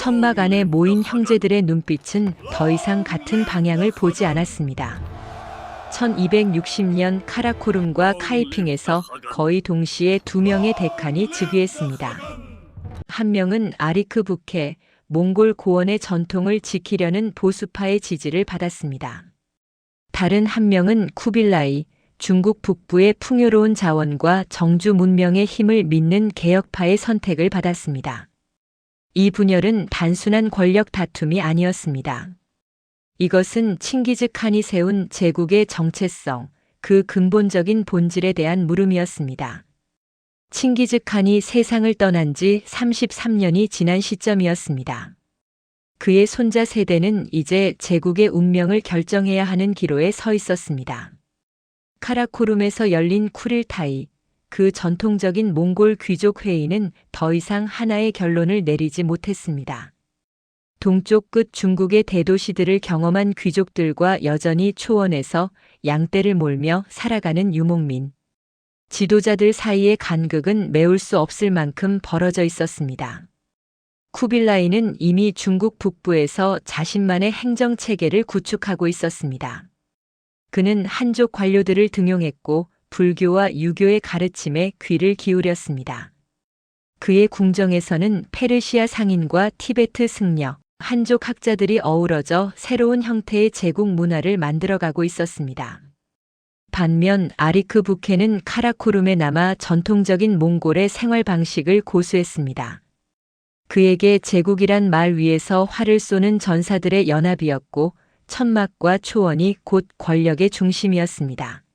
천막 안에 모인 형제들의 눈빛은 더 이상 같은 방향을 보지 않았습니다. 1260년 카라코룸과 카이핑에서 거의 동시에 두 명의 대칸이 즉위했습니다. 한 명은 아리크 부케, 몽골 고원의 전통을 지키려는 보수파의 지지를 받았습니다. 다른 한 명은 쿠빌라이, 중국 북부의 풍요로운 자원과 정주 문명의 힘을 믿는 개혁파의 선택을 받았습니다. 이 분열은 단순한 권력 다툼이 아니었습니다. 이것은 칭기즈 칸이 세운 제국의 정체성, 그 근본적인 본질에 대한 물음이었습니다. 칭기즈 칸이 세상을 떠난 지 33년이 지난 시점이었습니다. 그의 손자 세대는 이제 제국의 운명을 결정해야 하는 기로에 서 있었습니다. 카라코룸에서 열린 쿠릴타이, 그 전통적인 몽골 귀족 회의는 더 이상 하나의 결론을 내리지 못했습니다. 동쪽 끝 중국의 대도시들을 경험한 귀족들과 여전히 초원에서 양떼를 몰며 살아가는 유목민. 지도자들 사이의 간극은 메울 수 없을 만큼 벌어져 있었습니다. 쿠빌라이는 이미 중국 북부에서 자신만의 행정체계를 구축하고 있었습니다. 그는 한족 관료들을 등용했고 불교와 유교의 가르침에 귀를 기울였습니다. 그의 궁정에서는 페르시아 상인과 티베트 승려, 한족 학자들이 어우러져 새로운 형태의 제국 문화를 만들어가고 있었습니다. 반면 아리크 부케는 카라코룸에 남아 전통적인 몽골의 생활 방식을 고수했습니다. 그에게 제국이란 말 위에서 활을 쏘는 전사들의 연합이었고 천막과 초원이 곧 권력의 중심이었습니다.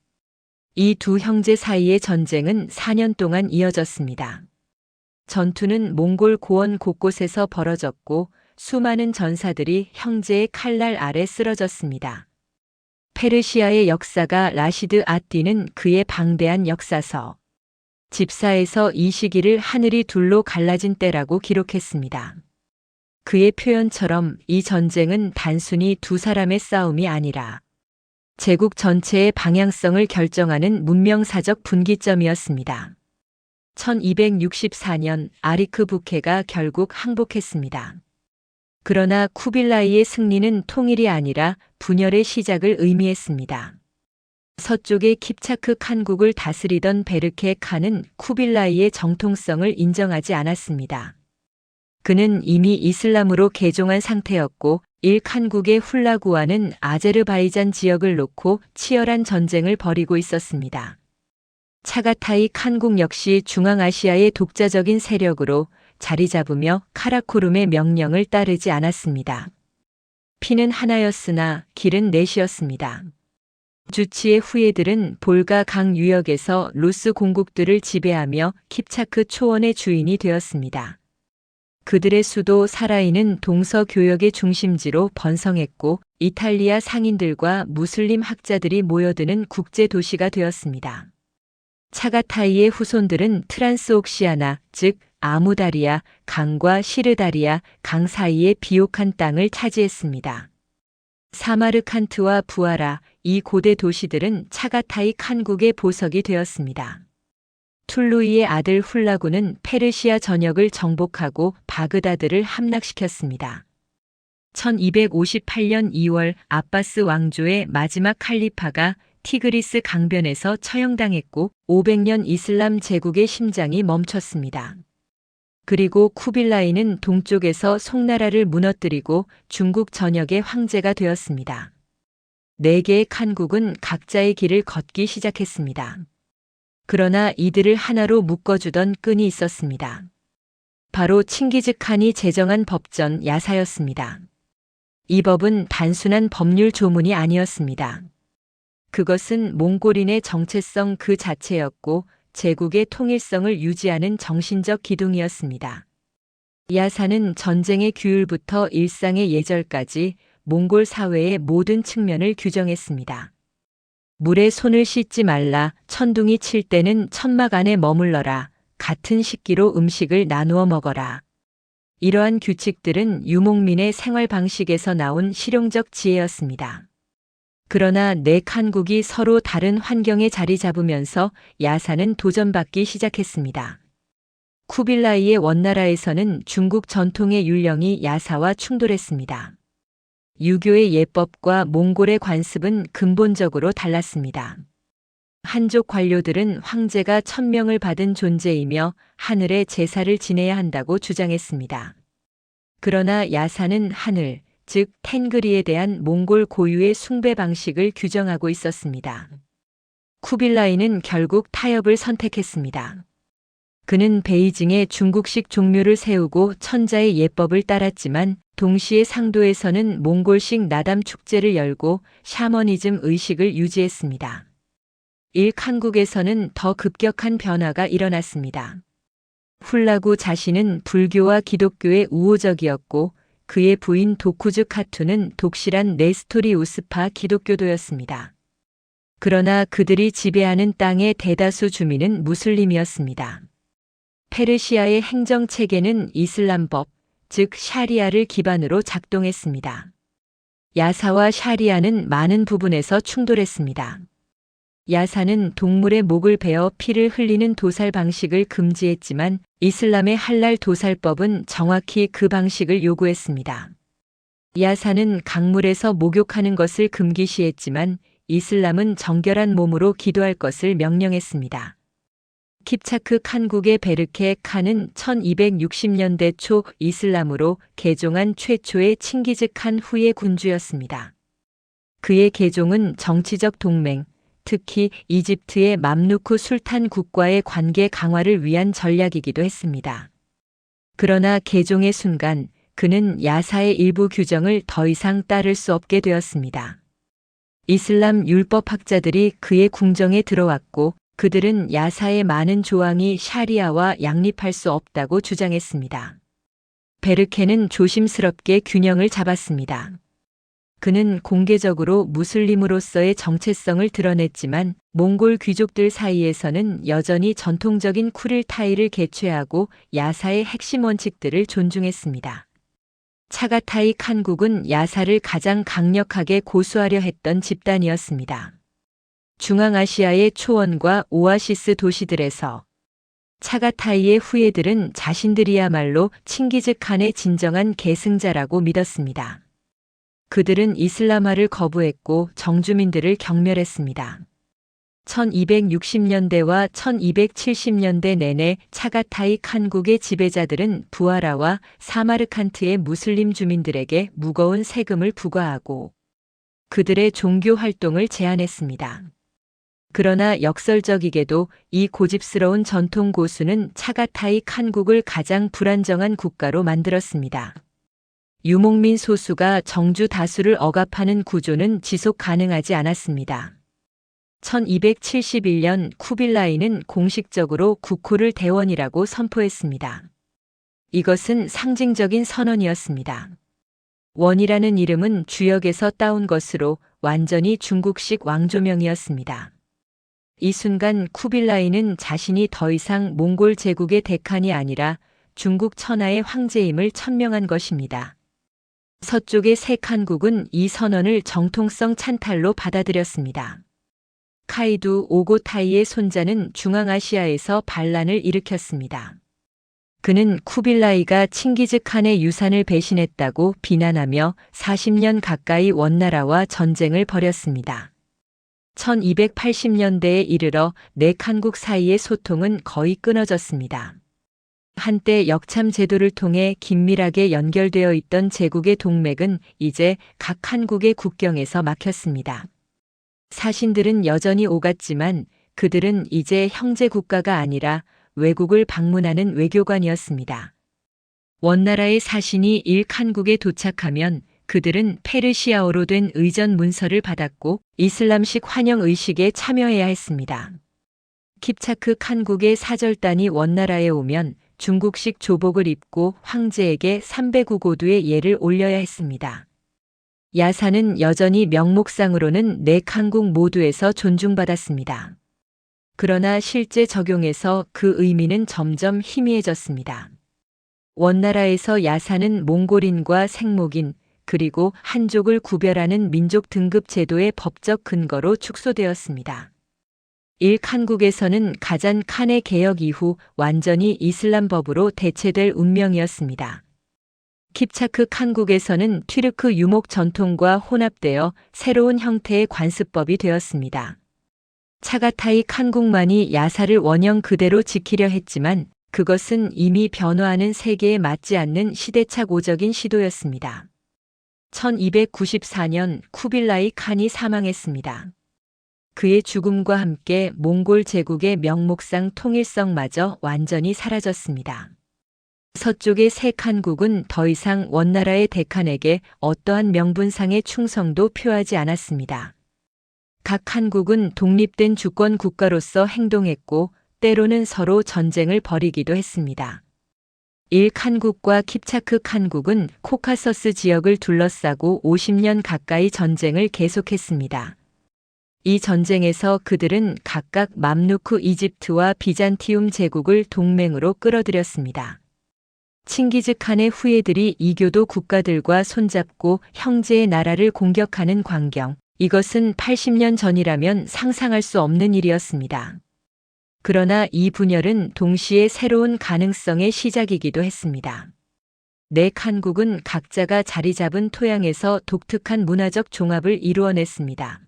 이 두 형제 사이의 전쟁은 4년 동안 이어졌습니다. 전투는 몽골 고원 곳곳에서 벌어졌고 수많은 전사들이 형제의 칼날 아래 쓰러졌습니다. 페르시아의 역사가 라시드 앗디는 그의 방대한 역사서 집사에서 이 시기를 하늘이 둘로 갈라진 때라고 기록했습니다. 그의 표현처럼 이 전쟁은 단순히 두 사람의 싸움이 아니라 제국 전체의 방향성을 결정하는 문명사적 분기점이었습니다. 1264년 아리크 부케가 결국 항복했습니다. 그러나 쿠빌라이의 승리는 통일이 아니라 분열의 시작을 의미했습니다. 서쪽의 킵차크 칸국을 다스리던 베르케 칸은 쿠빌라이의 정통성을 인정하지 않았습니다. 그는 이미 이슬람으로 개종한 상태였고 칸국의 훌라구아는 아제르바이잔 지역을 놓고 치열한 전쟁을 벌이고 있었습니다. 차가타이 칸국 역시 중앙아시아의 독자적인 세력으로 자리 잡으며 카라코룸의 명령을 따르지 않았습니다. 피는 하나였으나 길은 넷이었습니다. 주치의 후예들은 볼가 강 유역에서 루스 공국들을 지배하며 킵차크 초원의 주인이 되었습니다. 그들의 수도 사라이는 동서교역의 중심지로 번성했고 이탈리아 상인들과 무슬림 학자들이 모여드는 국제도시가 되었습니다. 차가타이의 후손들은 트란스옥시아나, 즉 아무다리아 강과 시르다리아 강 사이의 비옥한 땅을 차지했습니다. 사마르칸트와 부하라, 이 고대 도시들은 차가타이 칸국의 보석이 되었습니다. 툴루이의 아들 훌라구는 페르시아 전역을 정복하고 바그다드를 함락시켰습니다. 1258년 2월 아바스 왕조의 마지막 칼리파가 티그리스 강변에서 처형당했고 500년 이슬람 제국의 심장이 멈췄습니다. 그리고 쿠빌라이는 동쪽에서 송나라를 무너뜨리고 중국 전역의 황제가 되었습니다. 4개의 칸국은 각자의 길을 걷기 시작했습니다. 그러나 이들을 하나로 묶어주던 끈이 있었습니다. 바로 칭기즈 칸이 제정한 법전 야사였습니다. 이 법은 단순한 법률 조문이 아니었습니다. 그것은 몽골인의 정체성 그 자체였고 제국의 통일성을 유지하는 정신적 기둥이었습니다. 야사는 전쟁의 규율부터 일상의 예절까지 몽골 사회의 모든 측면을 규정했습니다. 물에 손을 씻지 말라, 천둥이 칠 때는 천막 안에 머물러라, 같은 식기로 음식을 나누어 먹어라. 이러한 규칙들은 유목민의 생활 방식에서 나온 실용적 지혜였습니다. 그러나 칸국이 서로 다른 환경에 자리 잡으면서 야사는 도전받기 시작했습니다. 쿠빌라이의 원나라에서는 중국 전통의 율령이 야사와 충돌했습니다. 유교의 예법과 몽골의 관습은 근본적으로 달랐습니다. 한족 관료들은 황제가 천명을 받은 존재이며 하늘의 제사를 지내야 한다고 주장했습니다. 그러나 야사는 하늘, 즉 텐그리에 대한 몽골 고유의 숭배 방식을 규정하고 있었습니다. 쿠빌라이는 결국 타협을 선택했습니다. 그는 베이징에 중국식 종묘를 세우고 천자의 예법을 따랐지만 동시에 상도에서는 몽골식 나담 축제를 열고 샤머니즘 의식을 유지했습니다. 일칸국에서는 더 급격한 변화가 일어났습니다. 훌라구 자신은 불교와 기독교에 우호적이었고 그의 부인 도쿠즈 카투는 독실한 네스토리우스파 기독교도였습니다. 그러나 그들이 지배하는 땅의 대다수 주민은 무슬림이었습니다. 페르시아의 행정 체계는 이슬람법, 즉 샤리아를 기반으로 작동했습니다. 야사와 샤리아는 많은 부분에서 충돌했습니다. 야사는 동물의 목을 베어 피를 흘리는 도살 방식을 금지했지만 이슬람의 할랄 도살법은 정확히 그 방식을 요구했습니다. 야사는 강물에서 목욕하는 것을 금기시했지만 이슬람은 정결한 몸으로 기도할 것을 명령했습니다. 킵차크 칸국의 베르케 칸은 1260년대 초 이슬람으로 개종한 최초의 칭기즈 칸 후의 군주였습니다. 그의 개종은 정치적 동맹, 특히 이집트의 맘루크 술탄국과의 관계 강화를 위한 전략이기도 했습니다. 그러나 개종의 순간 그는 야사의 일부 규정을 더 이상 따를 수 없게 되었습니다. 이슬람 율법학자들이 그의 궁정에 들어왔고 그들은 야사의 많은 조항이 샤리아와 양립할 수 없다고 주장했습니다. 베르케는 조심스럽게 균형을 잡았습니다. 그는 공개적으로 무슬림으로서의 정체성을 드러냈지만 몽골 귀족들 사이에서는 여전히 전통적인 쿠릴타이를 개최하고 야사의 핵심 원칙들을 존중했습니다. 차가타이 칸국은 야사를 가장 강력하게 고수하려 했던 집단이었습니다. 중앙아시아의 초원과 오아시스 도시들에서 차가타이의 후예들은 자신들이야말로 칭기즈 칸의 진정한 계승자라고 믿었습니다. 그들은 이슬람화를 거부했고 정주민들을 경멸했습니다. 1260년대와 1270년대 내내 차가타이 칸국의 지배자들은 부하라와 사마르칸트의 무슬림 주민들에게 무거운 세금을 부과하고 그들의 종교 활동을 제한했습니다. 그러나 역설적이게도 이 고집스러운 전통 고수는 차가타이 칸국을 가장 불안정한 국가로 만들었습니다. 유목민 소수가 정주 다수를 억압하는 구조는 지속 가능하지 않았습니다. 1271년 쿠빌라이는 공식적으로 국호를 대원이라고 선포했습니다. 이것은 상징적인 선언이었습니다. 원이라는 이름은 주역에서 따온 것으로 완전히 중국식 왕조명이었습니다. 이 순간 쿠빌라이는 자신이 더 이상 몽골 제국의 대칸이 아니라 중국 천하의 황제임을 천명한 것입니다. 서쪽의 세 칸국은 이 선언을 정통성 찬탈로 받아들였습니다. 카이두 오고타이의 손자는 중앙아시아에서 반란을 일으켰습니다. 그는 쿠빌라이가 칭기즈 칸의 유산을 배신했다고 비난하며 40년 가까이 원나라와 전쟁을 벌였습니다. 1280년대에 이르러 네 칸국 사이의 소통은 거의 끊어졌습니다. 한때 역참 제도를 통해 긴밀하게 연결되어 있던 제국의 동맥은 이제 각 칸국의 국경에서 막혔습니다. 사신들은 여전히 오갔지만 그들은 이제 형제 국가가 아니라 외국을 방문하는 외교관이었습니다. 원나라의 사신이 일칸국에 도착하면 그들은 페르시아어로 된 의전 문서를 받았고 이슬람식 환영 의식에 참여해야 했습니다. 킵차크 칸국의 사절단이 원나라에 오면 중국식 조복을 입고 황제에게 309고두의 예를 올려야 했습니다. 야사는 여전히 명목상으로는 네 칸국 모두에서 존중받았습니다. 그러나 실제 적용에서 그 의미는 점점 희미해졌습니다. 원나라에서 야사는 몽골인과 생목인 그리고 한족을 구별하는 민족 등급 제도의 법적 근거로 축소되었습니다. 칸국에서는 가잔 칸의 개혁 이후 완전히 이슬람법으로 대체될 운명이었습니다. 킵차크 칸국에서는 튀르크 유목 전통과 혼합되어 새로운 형태의 관습법이 되었습니다. 차가타이 칸국만이 야사를 원형 그대로 지키려 했지만 그것은 이미 변화하는 세계에 맞지 않는 시대착오적인 시도였습니다. 1294년 쿠빌라이 칸이 사망했습니다. 그의 죽음과 함께 몽골 제국의 명목상 통일성마저 완전히 사라졌습니다. 서쪽의 세 칸국은 더 이상 원나라의 대칸에게 어떠한 명분상의 충성도 표하지 않았습니다. 각 칸국은 독립된 주권 국가로서 행동했고 때로는 서로 전쟁을 벌이기도 했습니다. 칸국과 킵차크 칸국은 코카서스 지역을 둘러싸고 50년 가까이 전쟁을 계속했습니다. 이 전쟁에서 그들은 각각 맘루크 이집트와 비잔티움 제국을 동맹으로 끌어들였습니다. 칭기즈 칸의 후예들이 이교도 국가들과 손잡고 형제의 나라를 공격하는 광경, 이것은 80년 전이라면 상상할 수 없는 일이었습니다. 그러나 이 분열은 동시에 새로운 가능성의 시작이기도 했습니다. 네 칸국은 각자가 자리 잡은 토양에서 독특한 문화적 종합을 이루어냈습니다.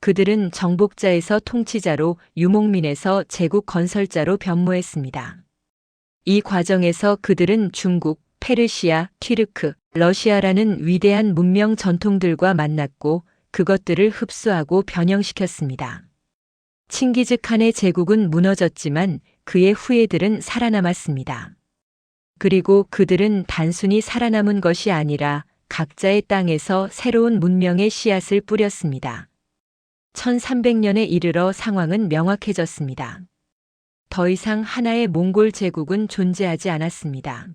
그들은 정복자에서 통치자로, 유목민에서 제국 건설자로 변모했습니다. 이 과정에서 그들은 중국, 페르시아, 튀르크, 러시아라는 위대한 문명 전통들과 만났고 그것들을 흡수하고 변형시켰습니다. 칭기즈 칸의 제국은 무너졌지만 그의 후예들은 살아남았습니다. 그리고 그들은 단순히 살아남은 것이 아니라 각자의 땅에서 새로운 문명의 씨앗을 뿌렸습니다. 1300년에 이르러 상황은 명확해졌습니다. 더 이상 하나의 몽골 제국은 존재하지 않았습니다.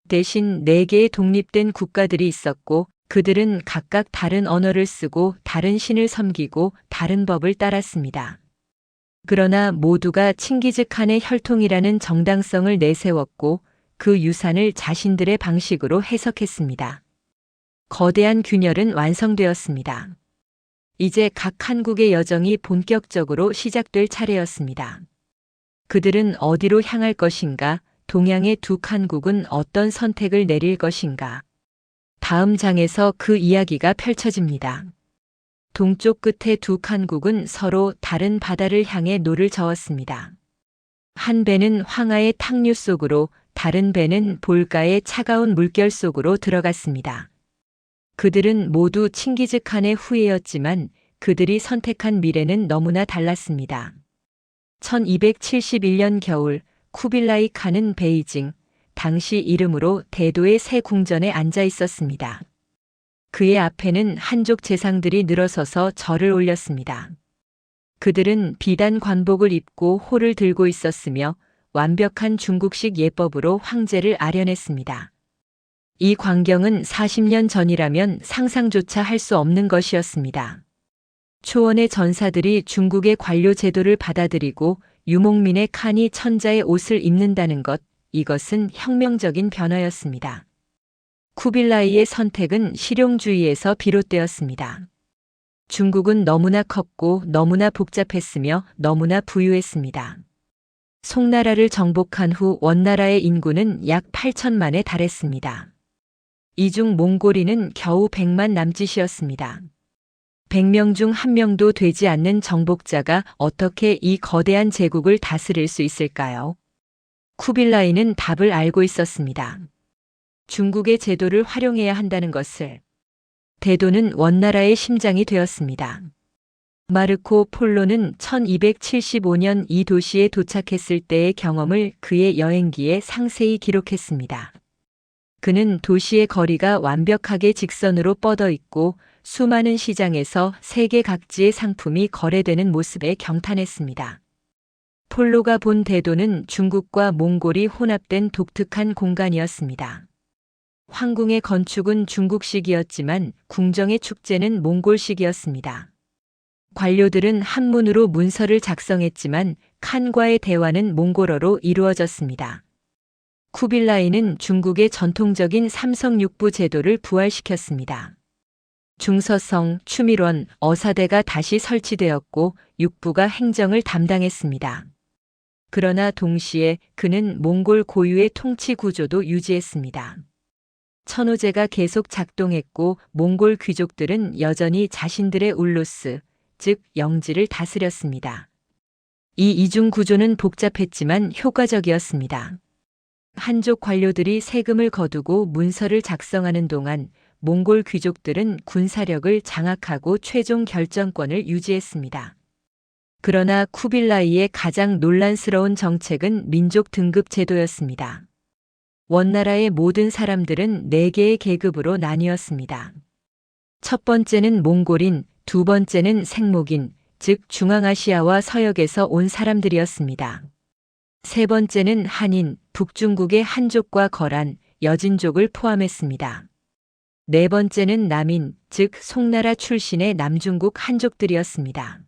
대신 4개의 독립된 국가들이 있었고 그들은 각각 다른 언어를 쓰고 다른 신을 섬기고 다른 법을 따랐습니다. 그러나 모두가 칭기즈 칸의 혈통이라는 정당성을 내세웠고 그 유산을 자신들의 방식으로 해석했습니다. 거대한 균열은 완성되었습니다. 이제 각 칸국의 여정이 본격적으로 시작될 차례였습니다. 그들은 어디로 향할 것인가? 동양의 두 칸국은 어떤 선택을 내릴 것인가? 다음 장에서 그 이야기가 펼쳐집니다. 동쪽 끝의 두 칸국은 서로 다른 바다를 향해 노를 저었습니다. 한 배는 황하의 탕류 속으로, 다른 배는 볼가의 차가운 물결 속으로 들어갔습니다. 그들은 모두 칭기즈 칸의 후예였지만 그들이 선택한 미래는 너무나 달랐습니다. 1271년 겨울 쿠빌라이 칸은 베이징, 당시 이름으로 대도의 새 궁전에 앉아 있었습니다. 그의 앞에는 한족 재상들이 늘어서서 절을 올렸습니다. 그들은 비단 관복을 입고 호를 들고 있었으며 완벽한 중국식 예법으로 황제를 아련했습니다. 이 광경은 40년 전이라면 상상조차 할 수 없는 것이었습니다. 초원의 전사들이 중국의 관료 제도를 받아들이고 유목민의 칸이 천자의 옷을 입는다는 것, 이것은 혁명적인 변화였습니다. 쿠빌라이의 선택은 실용주의에서 비롯되었습니다. 중국은 너무나 컸고 너무나 복잡했으며 너무나 부유했습니다. 송나라를 정복한 후 원나라의 인구는 약 8천만에 달했습니다. 이 중 몽골인은 겨우 100만 남짓이었습니다. 100명 중 1명도 되지 않는 정복자가 어떻게 이 거대한 제국을 다스릴 수 있을까요? 쿠빌라이는 답을 알고 있었습니다. 중국의 제도를 활용해야 한다는 것을. 대도는 원나라의 심장이 되었습니다. 마르코 폴로는 1275년 이 도시에 도착했을 때의 경험을 그의 여행기에 상세히 기록했습니다. 그는 도시의 거리가 완벽하게 직선으로 뻗어 있고 수많은 시장에서 세계 각지의 상품이 거래되는 모습에 경탄했습니다. 폴로가 본 대도는 중국과 몽골이 혼합된 독특한 공간이었습니다. 황궁의 건축은 중국식이었지만 궁정의 축제는 몽골식이었습니다. 관료들은 한문으로 문서를 작성했지만 칸과의 대화는 몽골어로 이루어졌습니다. 쿠빌라이는 중국의 전통적인 삼성육부 제도를 부활시켰습니다. 중서성, 추밀원, 어사대가 다시 설치되었고 육부가 행정을 담당했습니다. 그러나 동시에 그는 몽골 고유의 통치 구조도 유지했습니다. 천호제가 계속 작동했고 몽골 귀족들은 여전히 자신들의 울루스, 즉 영지를 다스렸습니다. 이 이중 구조는 복잡했지만 효과적이었습니다. 한족 관료들이 세금을 거두고 문서를 작성하는 동안 몽골 귀족들은 군사력을 장악하고 최종 결정권을 유지했습니다. 그러나 쿠빌라이의 가장 논란스러운 정책은 민족 등급 제도였습니다. 원나라의 모든 사람들은 4개의 계급으로 나뉘었습니다. 첫 번째는 몽골인, 두 번째는 생목인, 즉 중앙아시아와 서역에서 온 사람들이었습니다. 세 번째는 한인, 북중국의 한족과 거란, 여진족을 포함했습니다. 네 번째는 남인, 즉 송나라 출신의 남중국 한족들이었습니다.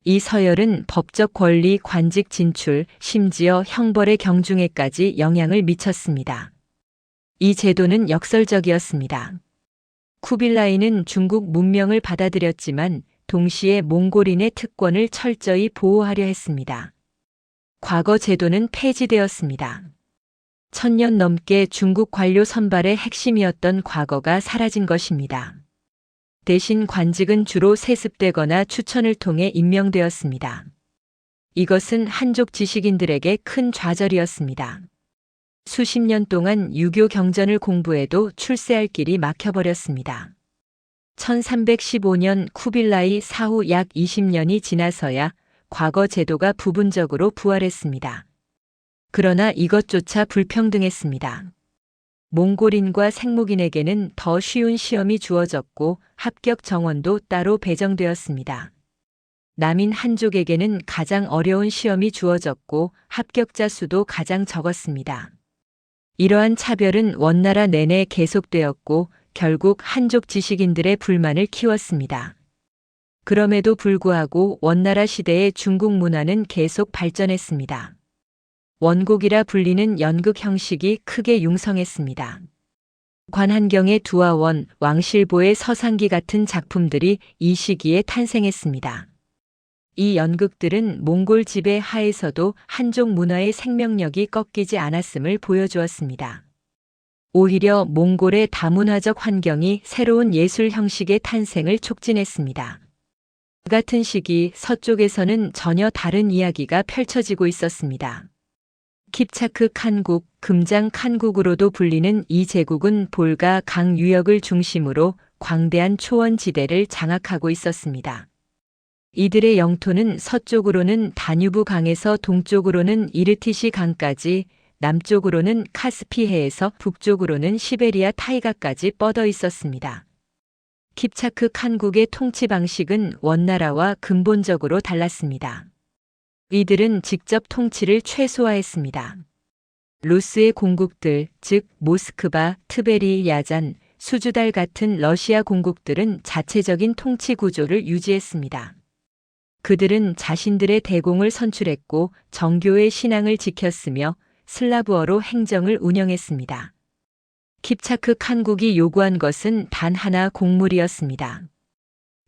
이 서열은 법적 권리, 관직 진출, 심지어 형벌의 경중에까지 영향을 미쳤습니다. 이 제도는 역설적이었습니다. 쿠빌라이는 중국 문명을 받아들였지만 동시에 몽골인의 특권을 철저히 보호하려 했습니다. 과거 제도는 폐지되었습니다. 1000년 넘게 중국 관료 선발의 핵심이었던 과거가 사라진 것입니다. 대신 관직은 주로 세습되거나 추천을 통해 임명되었습니다. 이것은 한족 지식인들에게 큰 좌절이었습니다. 수십 년 동안 유교 경전을 공부해도 출세할 길이 막혀버렸습니다. 1315년 쿠빌라이 사후 약 20년이 지나서야 과거 제도가 부분적으로 부활했습니다. 그러나 이것조차 불평등했습니다. 몽골인과 생목인에게는 더 쉬운 시험이 주어졌고 합격 정원도 따로 배정되었습니다. 남인 한족에게는 가장 어려운 시험이 주어졌고 합격자 수도 가장 적었습니다. 이러한 차별은 원나라 내내 계속되었고 결국 한족 지식인들의 불만을 키웠습니다. 그럼에도 불구하고 원나라 시대의 중국 문화는 계속 발전했습니다. 원곡이라 불리는 연극 형식이 크게 융성했습니다. 관한경의 두화원, 왕실보의 서상기 같은 작품들이 이 시기에 탄생했습니다. 이 연극들은 몽골 지배 하에서도 한족 문화의 생명력이 꺾이지 않았음을 보여주었습니다. 오히려 몽골의 다문화적 환경이 새로운 예술 형식의 탄생을 촉진했습니다. 같은 시기 서쪽에서는 전혀 다른 이야기가 펼쳐지고 있었습니다. 킵차크 칸국, 금장 칸국으로도 불리는 이 제국은 볼가 강 유역을 중심으로 광대한 초원지대를 장악하고 있었습니다. 이들의 영토는 서쪽으로는 다뉴브 강에서 동쪽으로는 이르티시 강까지, 남쪽으로는 카스피해에서 북쪽으로는 시베리아 타이가까지 뻗어 있었습니다. 킵차크 칸국의 통치 방식은 원나라와 근본적으로 달랐습니다. 이들은 직접 통치를 최소화했습니다. 루스의 공국들, 즉 모스크바, 트베리, 야잔, 수주달 같은 러시아 공국들은 자체적인 통치 구조를 유지했습니다. 그들은 자신들의 대공을 선출했고 정교의 신앙을 지켰으며 슬라브어로 행정을 운영했습니다. 킵차크 칸국이 요구한 것은 단 하나, 공물이었습니다.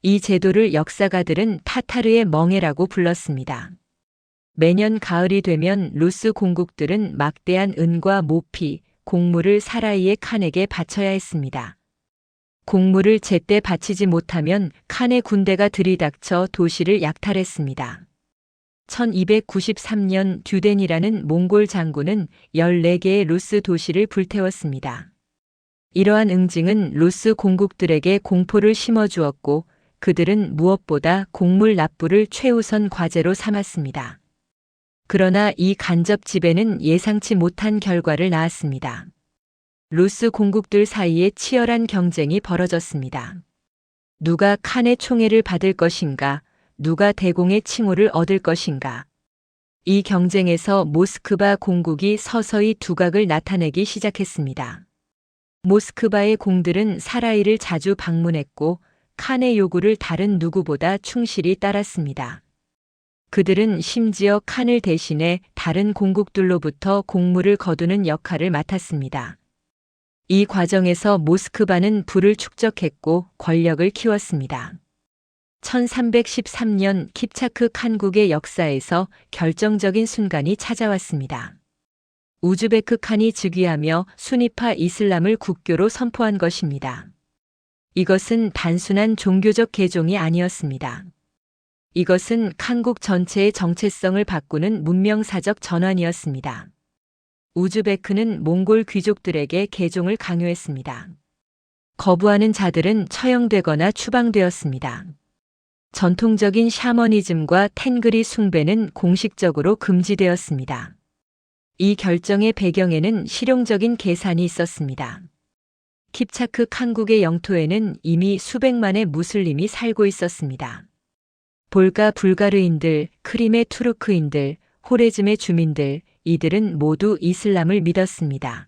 이 제도를 역사가들은 타타르의 멍해라고 불렀습니다. 매년 가을이 되면 루스 공국들은 막대한 은과 모피, 곡물을 사라이의 칸에게 바쳐야 했습니다. 곡물을 제때 바치지 못하면 칸의 군대가 들이닥쳐 도시를 약탈했습니다. 1293년 듀덴이라는 몽골 장군은 14개의 루스 도시를 불태웠습니다. 이러한 응징은 루스 공국들에게 공포를 심어주었고 그들은 무엇보다 곡물 납부를 최우선 과제로 삼았습니다. 그러나 이 간접 지배는 예상치 못한 결과를 낳았습니다. 루스 공국들 사이에 치열한 경쟁이 벌어졌습니다. 누가 칸의 총애를 받을 것인가, 누가 대공의 칭호를 얻을 것인가. 이 경쟁에서 모스크바 공국이 서서히 두각을 나타내기 시작했습니다. 모스크바의 공들은 사라이를 자주 방문했고 칸의 요구를 다른 누구보다 충실히 따랐습니다. 그들은 심지어 칸을 대신해 다른 공국들로부터 곡물을 거두는 역할을 맡았습니다. 이 과정에서 모스크바는 부를 축적했고 권력을 키웠습니다. 1313년 킵차크 칸국의 역사에서 결정적인 순간이 찾아왔습니다. 우즈베크 칸이 즉위하며 수니파 이슬람을 국교로 선포한 것입니다. 이것은 단순한 종교적 개종이 아니었습니다. 이것은 칸국 전체의 정체성을 바꾸는 문명사적 전환이었습니다. 우즈베크는 몽골 귀족들에게 개종을 강요했습니다. 거부하는 자들은 처형되거나 추방되었습니다. 전통적인 샤머니즘과 텐그리 숭배는 공식적으로 금지되었습니다. 이 결정의 배경에는 실용적인 계산이 있었습니다. 킵차크 칸국의 영토에는 이미 수백만의 무슬림이 살고 있었습니다. 볼가 불가르인들, 크림의 투르크인들, 호레즘의 주민들, 이들은 모두 이슬람을 믿었습니다.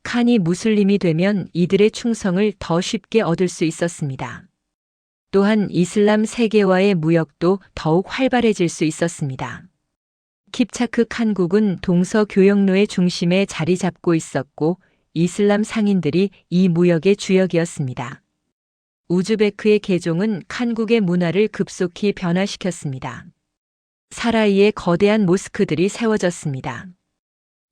칸이 무슬림이 되면 이들의 충성을 더 쉽게 얻을 수 있었습니다. 또한 이슬람 세계와의 무역도 더욱 활발해질 수 있었습니다. 킵차크 칸국은 동서 교역로의 중심에 자리 잡고 있었고 이슬람 상인들이 이 무역의 주역이었습니다. 우즈베크의 개종은 칸국의 문화를 급속히 변화시켰습니다. 사라이에 거대한 모스크들이 세워졌습니다.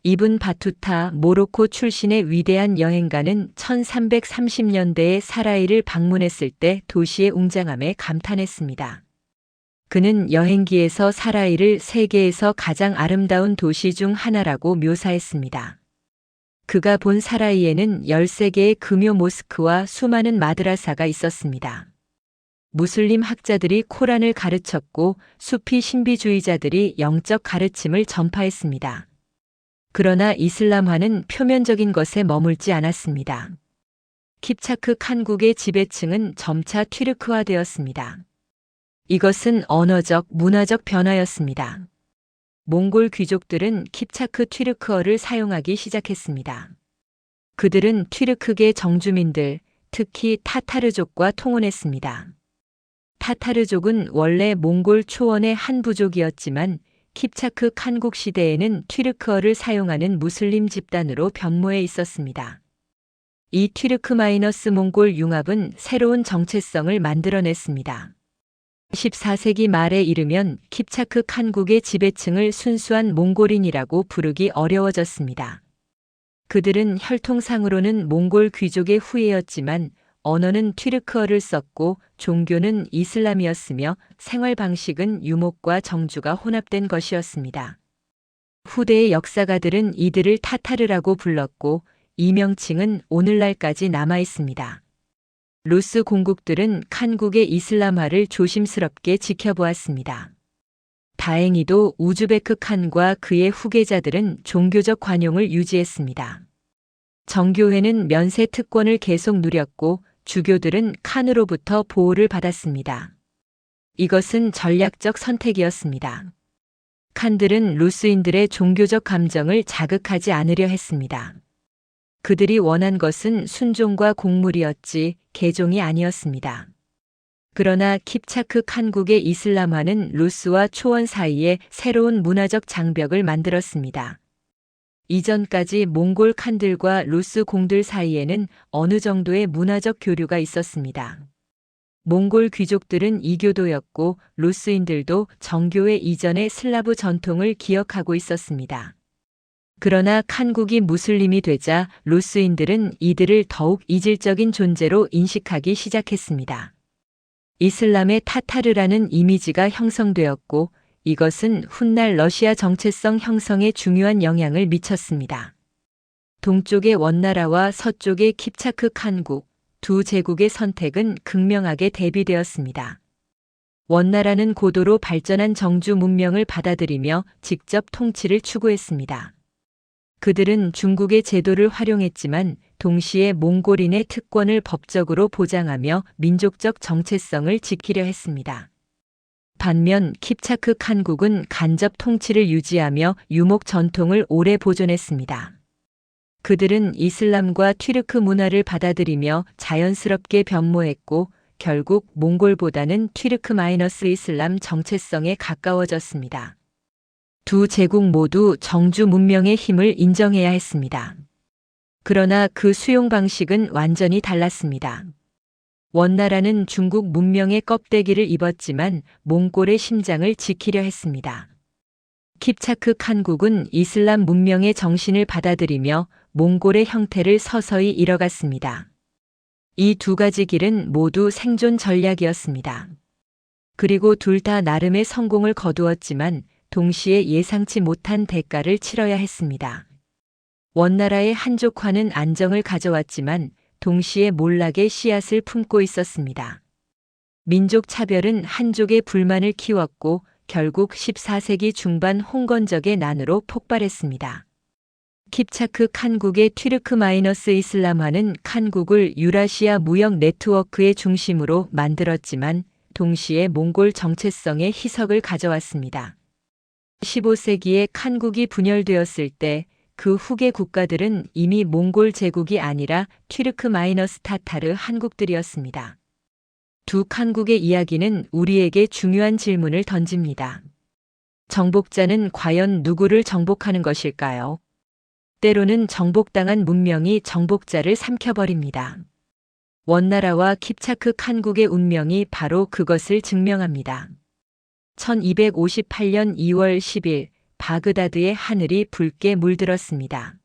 이븐 바투타 모로코 출신의 위대한 여행가는 1330년대에 사라이를 방문했을 때 도시의 웅장함에 감탄했습니다. 그는 여행기에서 사라이를 세계에서 가장 아름다운 도시 중 하나라고 묘사했습니다. 그가 본 사라이에는 13개의 금요 모스크와 수많은 마드라사가 있었습니다. 무슬림 학자들이 코란을 가르쳤고 수피 신비주의자들이 영적 가르침을 전파했습니다. 그러나 이슬람화는 표면적인 것에 머물지 않았습니다. 킵차크 칸국의 지배층은 점차 튀르크화되었습니다. 이것은 언어적, 문화적 변화였습니다. 몽골 귀족들은 킵차크 튀르크어를 사용하기 시작했습니다. 그들은 튀르크계 정주민들, 특히 타타르족과 통혼했습니다. 타타르족은 원래 몽골 초원의 한 부족이었지만 킵차크 칸국 시대에는 튀르크어를 사용하는 무슬림 집단으로 변모해 있었습니다. 이 튀르크-몽골 융합은 새로운 정체성을 만들어냈습니다. 14세기 말에 이르면 킵차크 칸국의 지배층을 순수한 몽골인이라고 부르기 어려워졌습니다. 그들은 혈통상으로는 몽골 귀족의 후예였지만 언어는 튀르크어를 썼고 종교는 이슬람이었으며 생활 방식은 유목과 정주가 혼합된 것이었습니다. 후대의 역사가들은 이들을 타타르라고 불렀고 이 명칭은 오늘날까지 남아 있습니다. 루스 공국들은 칸국의 이슬람화를 조심스럽게 지켜보았습니다. 다행히도 우즈베크 칸과 그의 후계자들은 종교적 관용을 유지했습니다. 정교회는 면세 특권을 계속 누렸고 주교들은 칸으로부터 보호를 받았습니다. 이것은 전략적 선택이었습니다. 칸들은 루스인들의 종교적 감정을 자극하지 않으려 했습니다. 그들이 원한 것은 순종과 공물이었지 개종이 아니었습니다. 그러나 킵차크 칸국의 이슬람화는 루스와 초원 사이에 새로운 문화적 장벽을 만들었습니다. 이전까지 몽골 칸들과 루스 공들 사이에는 어느 정도의 문화적 교류가 있었습니다. 몽골 귀족들은 이교도였고 루스인들도 정교회 이전의 슬라브 전통을 기억하고 있었습니다. 그러나 칸국이 무슬림이 되자 루스인들은 이들을 더욱 이질적인 존재로 인식하기 시작했습니다. 이슬람의 타타르라는 이미지가 형성되었고 이것은 훗날 러시아 정체성 형성에 중요한 영향을 미쳤습니다. 동쪽의 원나라와 서쪽의 킵차크 칸국, 두 제국의 선택은 극명하게 대비되었습니다. 원나라는 고도로 발전한 정주 문명을 받아들이며 직접 통치를 추구했습니다. 그들은 중국의 제도를 활용했지만 동시에 몽골인의 특권을 법적으로 보장하며 민족적 정체성을 지키려 했습니다. 반면 킵차크 칸국은 간접 통치를 유지하며 유목 전통을 오래 보존했습니다. 그들은 이슬람과 튀르크 문화를 받아들이며 자연스럽게 변모했고 결국 몽골보다는 튀르크-이슬람 정체성에 가까워졌습니다. 두 제국 모두 정주 문명의 힘을 인정해야 했습니다. 그러나 그 수용 방식은 완전히 달랐습니다. 원나라는 중국 문명의 껍데기를 입었지만 몽골의 심장을 지키려 했습니다. 킵차크 칸국은 이슬람 문명의 정신을 받아들이며 몽골의 형태를 서서히 잃어갔습니다. 이 두 가지 길은 모두 생존 전략이었습니다. 그리고 둘 다 나름의 성공을 거두었지만 동시에 예상치 못한 대가를 치러야 했습니다. 원나라의 한족화는 안정을 가져왔지만 동시에 몰락의 씨앗을 품고 있었습니다. 민족 차별은 한족의 불만을 키웠고 결국 14세기 중반 홍건적의 난으로 폭발했습니다. 킵차크 칸국의 튀르크마이너스 이슬람화는 칸국을 유라시아 무역 네트워크의 중심으로 만들었지만 동시에 몽골 정체성의 희석을 가져왔습니다. 15세기에 칸국이 분열되었을 때 그 후계 국가들은 이미 몽골 제국이 아니라 튀르크마이너스 타타르 한국들이었습니다. 두 칸국의 이야기는 우리에게 중요한 질문을 던집니다. 정복자는 과연 누구를 정복하는 것일까요? 때로는 정복당한 문명이 정복자를 삼켜버립니다. 원나라와 킵차크 칸국의 운명이 바로 그것을 증명합니다. 1258년 2월 10일 바그다드의 하늘이 붉게 물들었습니다.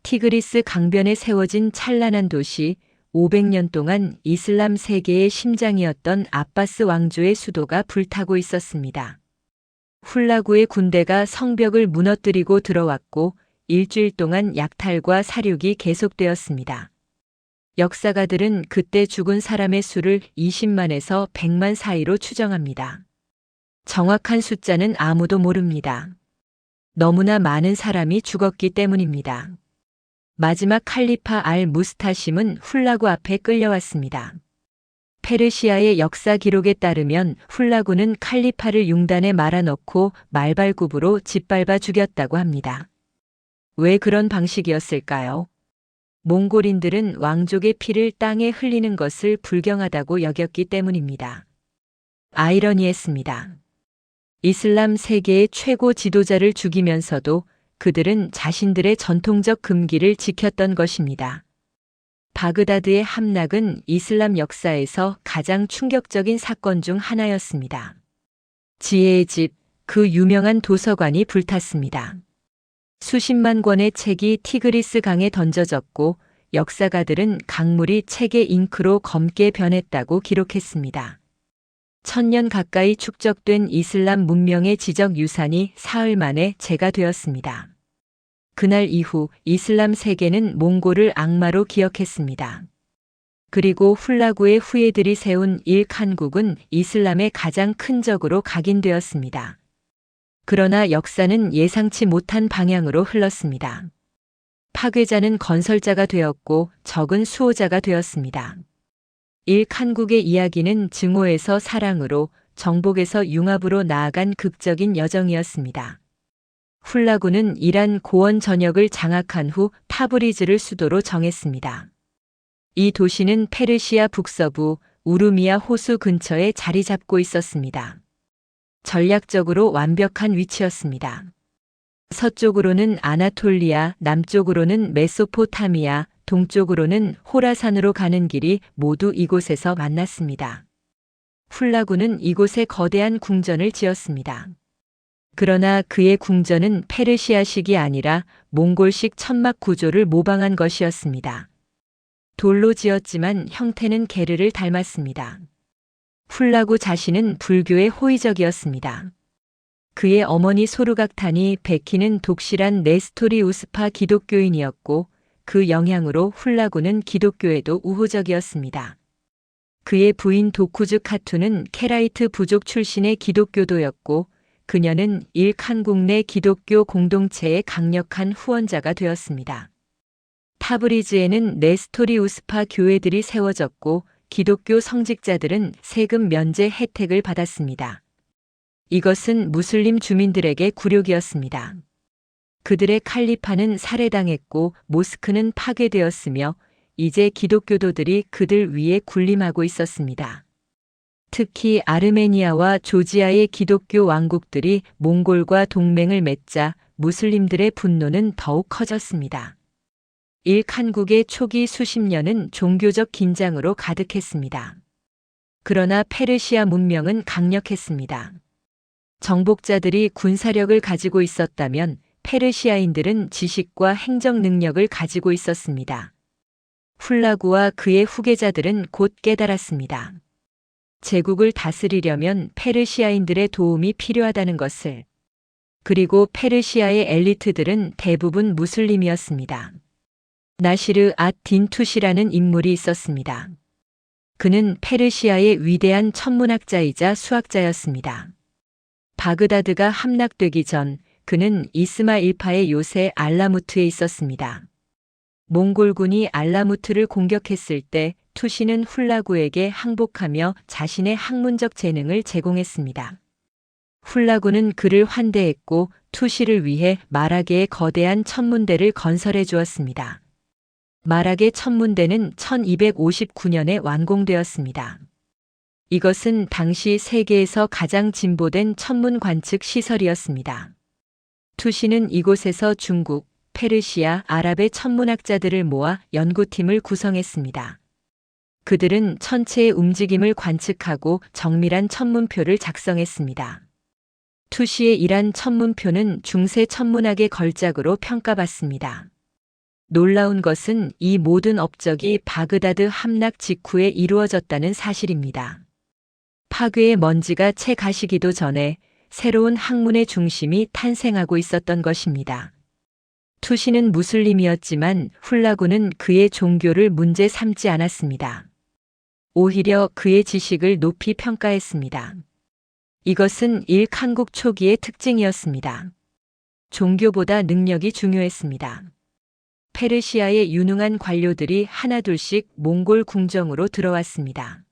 티그리스 강변에 세워진 찬란한 도시, 500년 동안 이슬람 세계의 심장이었던 아바스 왕조의 수도가 불타고 있었습니다. 훌라구의 군대가 성벽을 무너뜨리고 들어왔고 일주일 동안 약탈과 살육이 계속되었습니다. 역사가들은 그때 죽은 사람의 수를 20만에서 100만 사이로 추정합니다. 정확한 숫자는 아무도 모릅니다. 너무나 많은 사람이 죽었기 때문입니다. 마지막 칼리파 알 무스타심은 훌라구 앞에 끌려왔습니다. 페르시아의 역사 기록에 따르면 훌라구는 칼리파를 융단에 말아넣고 말발굽으로 짓밟아 죽였다고 합니다. 왜 그런 방식이었을까요? 몽골인들은 왕족의 피를 땅에 흘리는 것을 불경하다고 여겼기 때문입니다. 아이러니했습니다. 이슬람 세계의 최고 지도자를 죽이면서도 그들은 자신들의 전통적 금기를 지켰던 것입니다. 바그다드의 함락은 이슬람 역사에서 가장 충격적인 사건 중 하나였습니다. 지혜의 집, 그 유명한 도서관이 불탔습니다. 수십만 권의 책이 티그리스 강에 던져졌고 역사가들은 강물이 책의 잉크로 검게 변했다고 기록했습니다. 1000년 가까이 축적된 이슬람 문명의 지적 유산이 사흘 만에 재가 되었습니다. 그날 이후 이슬람 세계는 몽골을 악마로 기억했습니다. 그리고 훌라구의 후예들이 세운 일칸국은 이슬람의 가장 큰 적으로 각인되었습니다. 그러나 역사는 예상치 못한 방향으로 흘렀습니다. 파괴자는 건설자가 되었고 적은 수호자가 되었습니다. 일칸국의 이야기는 증오에서 사랑으로, 정복에서 융합으로 나아간 극적인 여정이었습니다. 훌라구는 이란 고원 전역을 장악한 후 타브리즈를 수도로 정했습니다. 이 도시는 페르시아 북서부 우루미아 호수 근처에 자리 잡고 있었습니다. 전략적으로 완벽한 위치였습니다. 서쪽으로는 아나톨리아, 남쪽으로는 메소포타미아, 동쪽으로는 호라산으로 가는 길이 모두 이곳에서 만났습니다. 훌라구는 이곳에 거대한 궁전을 지었습니다. 그러나 그의 궁전은 페르시아식이 아니라 몽골식 천막 구조를 모방한 것이었습니다. 돌로 지었지만 형태는 게르를 닮았습니다. 훌라구 자신은 불교의 호의적이었습니다. 그의 어머니 소르각탄이 베키는 독실한 네스토리우스파 기독교인이었고 그 영향으로 훌라구는 기독교에도 우호적이었습니다. 그의 부인 도쿠즈 카투는 케라이트 부족 출신의 기독교도였고 그녀는 일칸국 내 기독교 공동체의 강력한 후원자가 되었습니다. 타브리즈에는 네스토리우스파 교회들이 세워졌고 기독교 성직자들은 세금 면제 혜택을 받았습니다. 이것은 무슬림 주민들에게 굴욕이었습니다. 그들의 칼리파는 살해당했고 모스크는 파괴되었으며 이제 기독교도들이 그들 위에 군림하고 있었습니다. 특히 아르메니아와 조지아의 기독교 왕국들이 몽골과 동맹을 맺자 무슬림들의 분노는 더욱 커졌습니다. 일칸국의 초기 수십 년은 종교적 긴장으로 가득했습니다. 그러나 페르시아 문명은 강력했습니다. 정복자들이 군사력을 가지고 있었다면 페르시아인들은 지식과 행정 능력을 가지고 있었습니다. 훌라구와 그의 후계자들은 곧 깨달았습니다. 제국을 다스리려면 페르시아인들의 도움이 필요하다는 것을. 그리고 페르시아의 엘리트들은 대부분 무슬림이었습니다. 나시르 앗-딘 투시라는 인물이 있었습니다. 그는 페르시아의 위대한 천문학자이자 수학자였습니다. 바그다드가 함락되기 전 그는 이스마일파의 요새 알라무트에 있었습니다. 몽골군이 알라무트를 공격했을 때 투시는 훌라구에게 항복하며 자신의 학문적 재능을 제공했습니다. 훌라구는 그를 환대했고 투시를 위해 마라게의 거대한 천문대를 건설해 주었습니다. 마라게 천문대는 1259년에 완공되었습니다. 이것은 당시 세계에서 가장 진보된 천문 관측 시설이었습니다. 투시는 이곳에서 중국, 페르시아, 아랍의 천문학자들을 모아 연구팀을 구성했습니다. 그들은 천체의 움직임을 관측하고 정밀한 천문표를 작성했습니다. 투시의 이란 천문표는 중세 천문학의 걸작으로 평가받습니다. 놀라운 것은 이 모든 업적이 바그다드 함락 직후에 이루어졌다는 사실입니다. 파괴의 먼지가 채 가시기도 전에 새로운 학문의 중심이 탄생하고 있었던 것입니다. 투시는 무슬림이었지만 훌라구는 그의 종교를 문제 삼지 않았습니다. 오히려 그의 지식을 높이 평가했습니다. 이것은 일칸국 초기의 특징이었습니다. 종교보다 능력이 중요했습니다. 페르시아의 유능한 관료들이 하나둘씩 몽골 궁정으로 들어왔습니다.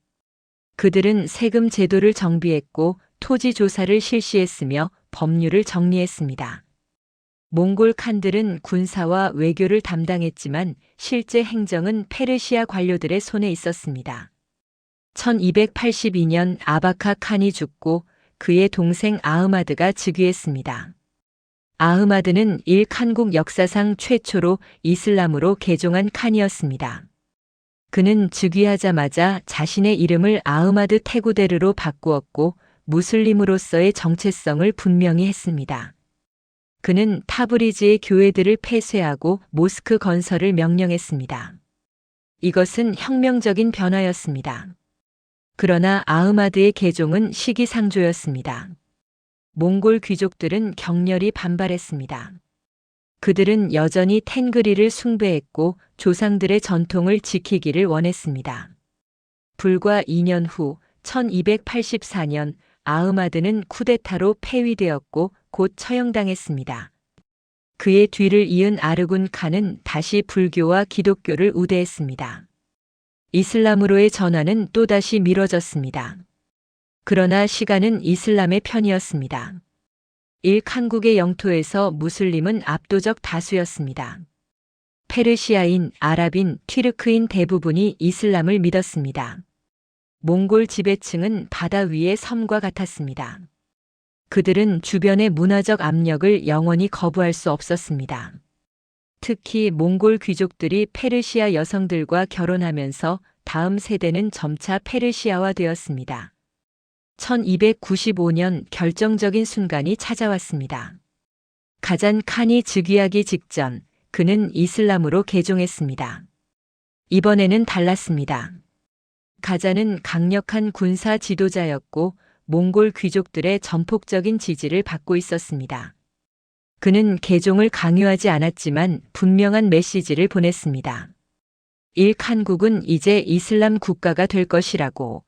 그들은 세금 제도를 정비했고 토지 조사를 실시했으며 법률을 정리했습니다. 몽골 칸들은 군사와 외교를 담당했지만 실제 행정은 페르시아 관료들의 손에 있었습니다. 1282년 아바카 칸이 죽고 그의 동생 아흐마드가 즉위했습니다. 아흐마드는 일칸국 역사상 최초로 이슬람으로 개종한 칸이었습니다. 그는 즉위하자마자 자신의 이름을 아흐마드 테구데르로 바꾸었고 무슬림으로서의 정체성을 분명히 했습니다. 그는 타브리즈의 교회들을 폐쇄하고 모스크 건설을 명령했습니다. 이것은 혁명적인 변화였습니다. 그러나 아흐마드의 개종은 시기상조였습니다. 몽골 귀족들은 격렬히 반발했습니다. 그들은 여전히 텐그리를 숭배했고 조상들의 전통을 지키기를 원했습니다. 불과 2년 후 1284년 아흐마드는 쿠데타로 폐위되었고 곧 처형당했습니다. 그의 뒤를 이은 아르군 칸은 다시 불교와 기독교를 우대했습니다. 이슬람으로의 전환은 또다시 미뤄졌습니다. 그러나 시간은 이슬람의 편이었습니다. 일칸국의 영토에서 무슬림은 압도적 다수였습니다. 페르시아인, 아랍인, 튀르크인 대부분이 이슬람을 믿었습니다. 몽골 지배층은 바다 위의 섬과 같았습니다. 그들은 주변의 문화적 압력을 영원히 거부할 수 없었습니다. 특히 몽골 귀족들이 페르시아 여성들과 결혼하면서 다음 세대는 점차 페르시아화되었습니다. 1295년 결정적인 순간이 찾아왔습니다. 가잔 칸이 즉위하기 직전 그는 이슬람으로 개종했습니다. 이번에는 달랐습니다. 가잔은 강력한 군사 지도자였고 몽골 귀족들의 전폭적인 지지를 받고 있었습니다. 그는 개종을 강요하지 않았지만 분명한 메시지를 보냈습니다. 일칸국은 이제 이슬람 국가가 될 것이라고.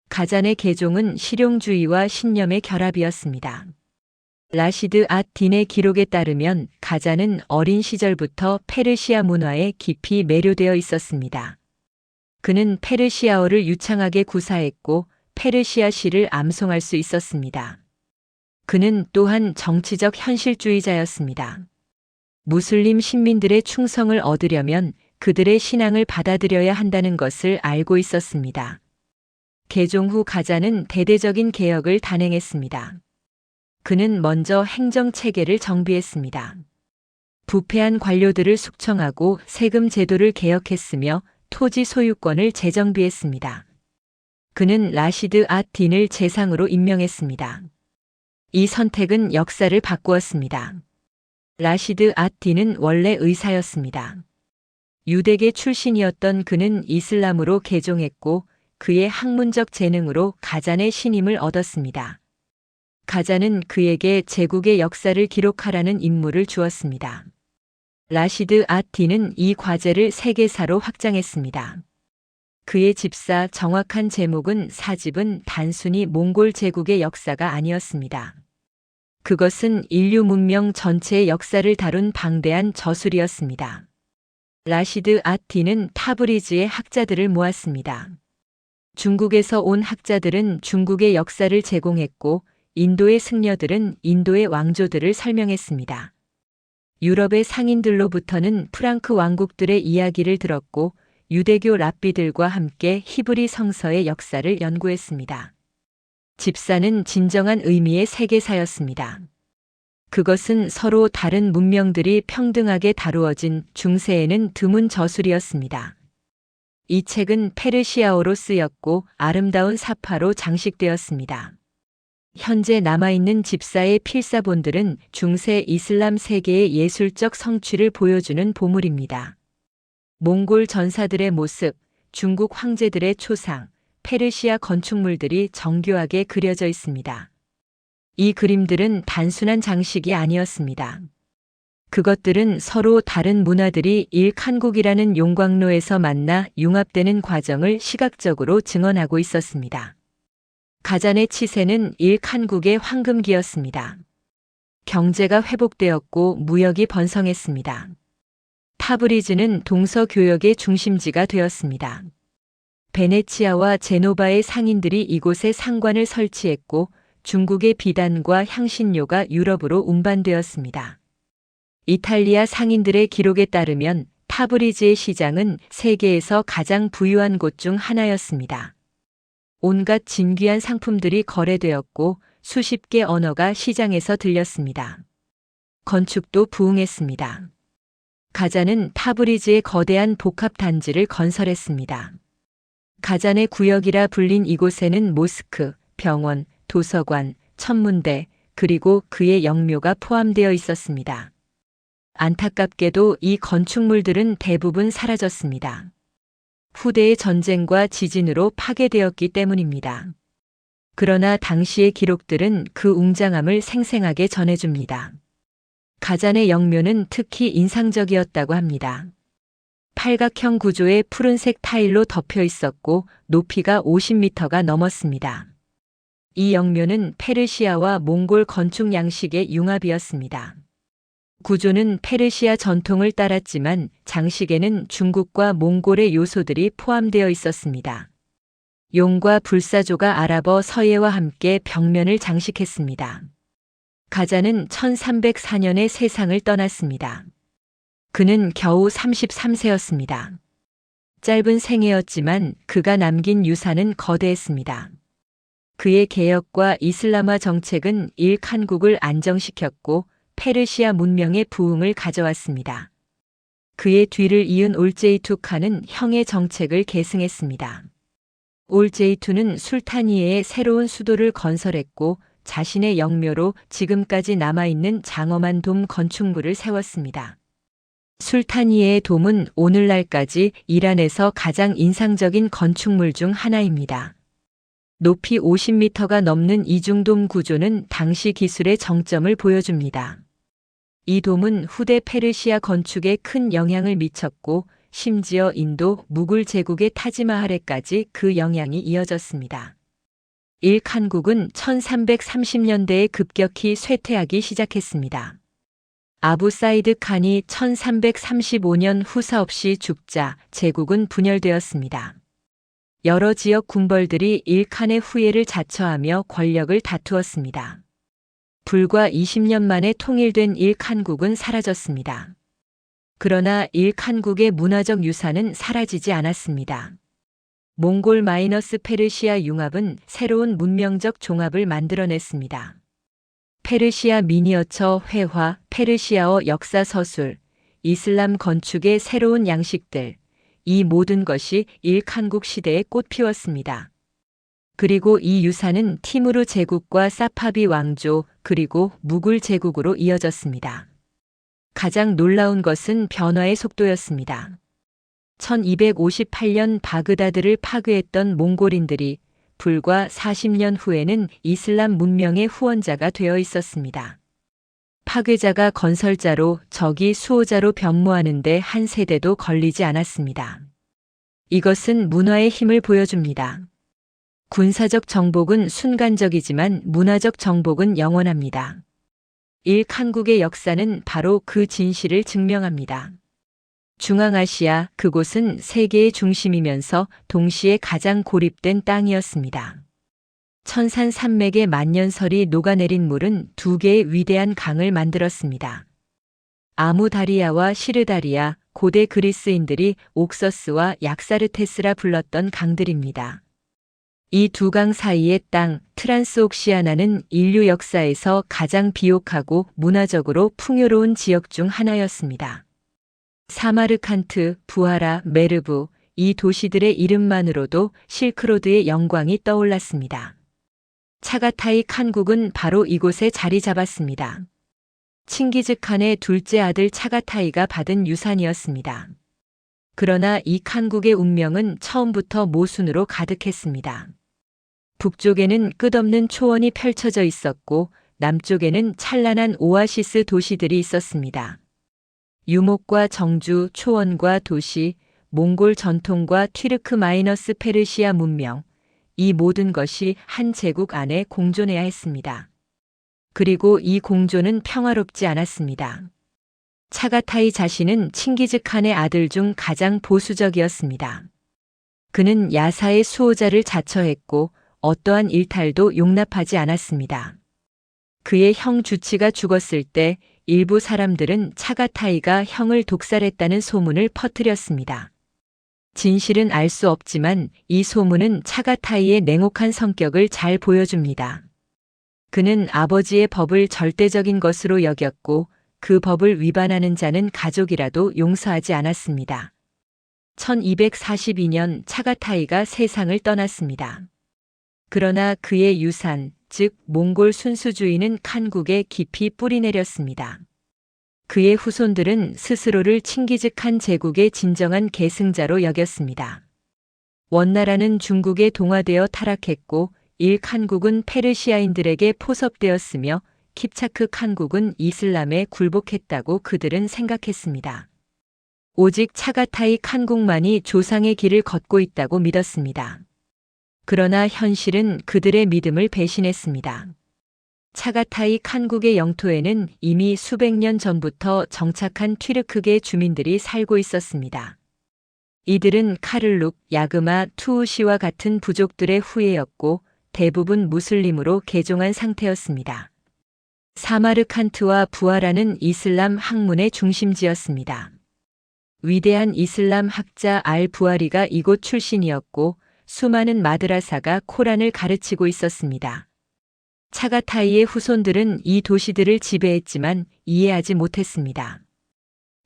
가잔의 개종은 실용주의와 신념의 결합이었습니다. 라시드 앗-딘의 기록에 따르면 가잔은 어린 시절부터 페르시아 문화에 깊이 매료되어 있었습니다. 그는 페르시아어를 유창하게 구사했고 페르시아 시를 암송할 수 있었습니다. 그는 또한 정치적 현실주의자였습니다. 무슬림 신민들의 충성을 얻으려면 그들의 신앙을 받아들여야 한다는 것을 알고 있었습니다. 개종 후 가잔은 대대적인 개혁을 단행했습니다. 그는 먼저 행정 체계를 정비했습니다. 부패한 관료들을 숙청하고 세금 제도를 개혁했으며 토지 소유권을 재정비했습니다. 그는 라시드 앗-딘을 재상으로 임명했습니다. 이 선택은 역사를 바꾸었습니다. 라시드 앗-딘은 원래 의사였습니다. 유대계 출신이었던 그는 이슬람으로 개종했고 그의 학문적 재능으로 가잔의 신임을 얻었습니다. 가잔은 그에게 제국의 역사를 기록하라는 임무를 주었습니다. 라시드 앗-딘은 이 과제를 세계사로 확장했습니다. 그의 집사 정확한 제목은 사집은 단순히 몽골 제국의 역사가 아니었습니다. 그것은 인류 문명 전체의 역사를 다룬 방대한 저술이었습니다. 라시드 앗-딘은 타브리즈의 학자들을 모았습니다. 중국에서 온 학자들은 중국의 역사를 제공했고 인도의 승려들은 인도의 왕조들을 설명했습니다. 유럽의 상인들로부터는 프랑크 왕국들의 이야기를 들었고 유대교 랍비들과 함께 히브리 성서의 역사를 연구했습니다. 집사는 진정한 의미의 세계사였습니다. 그것은 서로 다른 문명들이 평등하게 다루어진 중세에는 드문 저술이었습니다. 이 책은 페르시아어로 쓰였고 아름다운 사파로 장식되었습니다. 현재 남아있는 집사의 필사본들은 중세 이슬람 세계의 예술적 성취를 보여주는 보물입니다. 몽골 전사들의 모습, 중국 황제들의 초상, 페르시아 건축물들이 정교하게 그려져 있습니다. 이 그림들은 단순한 장식이 아니었습니다. 그것들은 서로 다른 문화들이 일칸국이라는 용광로에서 만나 융합되는 과정을 시각적으로 증언하고 있었습니다. 가잔의 치세는 일칸국의 황금기였습니다. 경제가 회복되었고 무역이 번성했습니다. 타브리즈는 동서교역의 중심지가 되었습니다. 베네치아와 제노바의 상인들이 이곳에 상관을 설치했고 중국의 비단과 향신료가 유럽으로 운반되었습니다. 이탈리아 상인들의 기록에 따르면 타브리즈의 시장은 세계에서 가장 부유한 곳 중 하나였습니다. 온갖 진귀한 상품들이 거래되었고 수십 개 언어가 시장에서 들렸습니다. 건축도 부흥했습니다. 가잔은 타브리즈의 거대한 복합 단지를 건설했습니다. 가잔의 구역이라 불린 이곳에는 모스크, 병원, 도서관, 천문대, 그리고 그의 영묘가 포함되어 있었습니다. 안타깝게도 이 건축물들은 대부분 사라졌습니다. 후대의 전쟁과 지진으로 파괴되었기 때문입니다. 그러나 당시의 기록들은 그 웅장함을 생생하게 전해줍니다. 가잔의 영묘는 특히 인상적이었다고 합니다. 팔각형 구조의 푸른색 타일로 덮여 있었고 높이가 50m가 넘었습니다. 이 영묘는 페르시아와 몽골 건축 양식의 융합이었습니다. 구조는 페르시아 전통을 따랐지만 장식에는 중국과 몽골의 요소들이 포함되어 있었습니다. 용과 불사조가 아랍어 서예와 함께 벽면을 장식했습니다. 가잔은 1304년에 세상을 떠났습니다. 그는 겨우 33세였습니다. 짧은 생애였지만 그가 남긴 유산은 거대했습니다. 그의 개혁과 이슬람화 정책은 일칸국을 안정시켰고 페르시아 문명의 부흥을 가져왔습니다. 그의 뒤를 이은 올제이투 칸은 형의 정책을 계승했습니다. 올제이투는 술타니에의 새로운 수도를 건설했고 자신의 영묘로 지금까지 남아있는 장엄한 돔 건축물을 세웠습니다. 술타니에의 돔은 오늘날까지 이란에서 가장 인상적인 건축물 중 하나입니다. 높이 50m가 넘는 이중돔 구조는 당시 기술의 정점을 보여줍니다. 이 돔은 후대 페르시아 건축에 큰 영향을 미쳤고 심지어 인도 무굴 제국의 타지마할에까지 그 영향이 이어졌습니다. 일칸국은 1330년대에 급격히 쇠퇴하기 시작했습니다. 아부 사이드 칸이 1335년 후사 없이 죽자 제국은 분열되었습니다. 여러 지역 군벌들이 일칸의 후예를 자처하며 권력을 다투었습니다. 불과 20년 만에 통일된 일칸국은 사라졌습니다. 그러나 일칸국의 문화적 유산은 사라지지 않았습니다. 몽골 마이너스 페르시아 융합은 새로운 문명적 종합을 만들어냈습니다. 페르시아 미니어처 회화, 페르시아어 역사 서술, 이슬람 건축의 새로운 양식들, 이 모든 것이 일칸국 시대에 꽃 피웠습니다. 그리고 이 유산은 티무르 제국과 사파비 왕조 그리고 무굴 제국으로 이어졌습니다. 가장 놀라운 것은 변화의 속도였습니다. 1258년 바그다드를 파괴했던 몽골인들이 불과 40년 후에는 이슬람 문명의 후원자가 되어 있었습니다. 파괴자가 건설자로 적이 수호자로 변모하는데 한 세대도 걸리지 않았습니다. 이것은 문화의 힘을 보여줍니다. 군사적 정복은 순간적이지만 문화적 정복은 영원합니다. 일칸국의 역사는 바로 그 진실을 증명합니다. 중앙아시아, 그곳은 세계의 중심이면서 동시에 가장 고립된 땅이었습니다. 천산 산맥의 만년설이 녹아내린 물은 두 개의 위대한 강을 만들었습니다. 아무다리아와 시르다리아, 고대 그리스인들이 옥서스와 약사르테스라 불렀던 강들입니다. 이 두 강 사이의 땅, 트란스옥시아나는 인류 역사에서 가장 비옥하고 문화적으로 풍요로운 지역 중 하나였습니다. 사마르칸트, 부하라, 메르부, 이 도시들의 이름만으로도 실크로드의 영광이 떠올랐습니다. 차가타이 칸국은 바로 이곳에 자리 잡았습니다. 칭기즈칸의 둘째 아들 차가타이가 받은 유산이었습니다. 그러나 이 칸국의 운명은 처음부터 모순으로 가득했습니다. 북쪽에는 끝없는 초원이 펼쳐져 있었고 남쪽에는 찬란한 오아시스 도시들이 있었습니다. 유목과 정주, 초원과 도시, 몽골 전통과 튀르크 마이너스 페르시아 문명, 이 모든 것이 한 제국 안에 공존해야 했습니다. 그리고 이 공존은 평화롭지 않았습니다. 차가타이 자신은 칭기즈칸의 아들 중 가장 보수적이었습니다. 그는 야사의 수호자를 자처했고 어떠한 일탈도 용납하지 않았습니다. 그의 형 주치가 죽었을 때 일부 사람들은 차가타이가 형을 독살했다는 소문을 퍼뜨렸습니다. 진실은 알 수 없지만 이 소문은 차가타이의 냉혹한 성격을 잘 보여줍니다. 그는 아버지의 법을 절대적인 것으로 여겼고 그 법을 위반하는 자는 가족이라도 용서하지 않았습니다. 1242년 차가타이가 세상을 떠났습니다. 그러나 그의 유산, 즉 몽골 순수주의는 칸국에 깊이 뿌리내렸습니다. 그의 후손들은 스스로를 칭기즈칸 제국의 진정한 계승자로 여겼습니다. 원나라는 중국에 동화되어 타락했고 일칸국은 페르시아인들에게 포섭되었으며 킵차크 칸국은 이슬람에 굴복했다고 그들은 생각했습니다. 오직 차가타이 칸국만이 조상의 길을 걷고 있다고 믿었습니다. 그러나 현실은 그들의 믿음을 배신했습니다. 차가타이 칸국의 영토에는 이미 수백 년 전부터 정착한 튀르크계 주민들이 살고 있었습니다. 이들은 카를룩, 야그마, 투우시와 같은 부족들의 후예였고 대부분 무슬림으로 개종한 상태였습니다. 사마르칸트와 부하라는 이슬람 학문의 중심지였습니다. 위대한 이슬람 학자 알-부하리가 이곳 출신이었고 수많은 마드라사가 코란을 가르치고 있었습니다. 차가타이의 후손들은 이 도시들을 지배했지만 이해하지 못했습니다.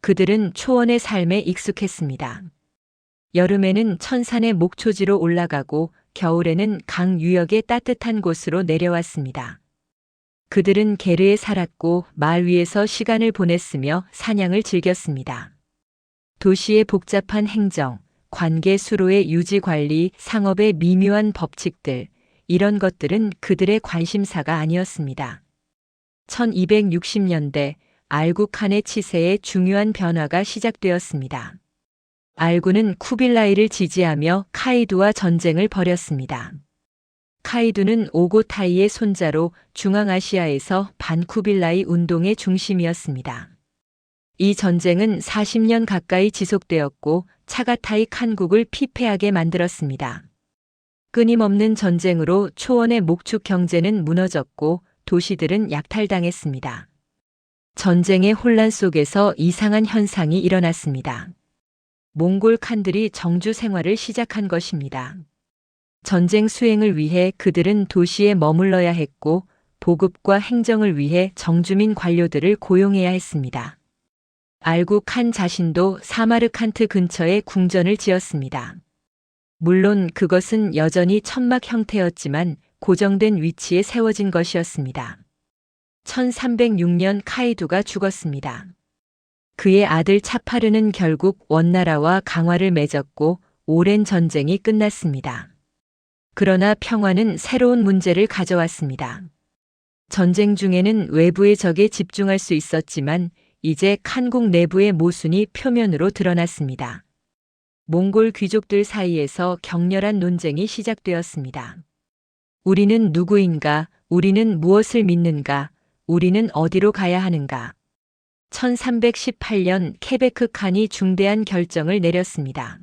그들은 초원의 삶에 익숙했습니다. 여름에는 천산의 목초지로 올라가고 겨울에는 강 유역의 따뜻한 곳으로 내려왔습니다. 그들은 게르에 살았고 말 위에서 시간을 보냈으며 사냥을 즐겼습니다. 도시의 복잡한 행정, 관계 수로의 유지 관리, 상업의 미묘한 법칙들, 이런 것들은 그들의 관심사가 아니었습니다. 1260년대 알구칸의 치세에 중요한 변화가 시작되었습니다. 알구는 쿠빌라이를 지지하며 카이두와 전쟁을 벌였습니다. 카이두는 오고타이의 손자로 중앙아시아에서 반쿠빌라이 운동의 중심이었습니다. 이 전쟁은 40년 가까이 지속되었고 차가타이 칸국을 피폐하게 만들었습니다. 끊임없는 전쟁으로 초원의 목축 경제는 무너졌고 도시들은 약탈당했습니다. 전쟁의 혼란 속에서 이상한 현상이 일어났습니다. 몽골 칸들이 정주 생활을 시작한 것입니다. 전쟁 수행을 위해 그들은 도시에 머물러야 했고 보급과 행정을 위해 정주민 관료들을 고용해야 했습니다. 알구 칸 자신도 사마르칸트 근처에 궁전을 지었습니다. 물론 그것은 여전히 천막 형태였지만 고정된 위치에 세워진 것이었습니다. 1306년 카이두가 죽었습니다. 그의 아들 차파르는 결국 원나라와 강화를 맺었고 오랜 전쟁이 끝났습니다. 그러나 평화는 새로운 문제를 가져왔습니다. 전쟁 중에는 외부의 적에 집중할 수 있었지만 이제 칸국 내부의 모순이 표면으로 드러났습니다. 몽골 귀족들 사이에서 격렬한 논쟁이 시작되었습니다. 우리는 누구인가? 우리는 무엇을 믿는가? 우리는 어디로 가야 하는가? 1318년 케베크 칸이 중대한 결정을 내렸습니다.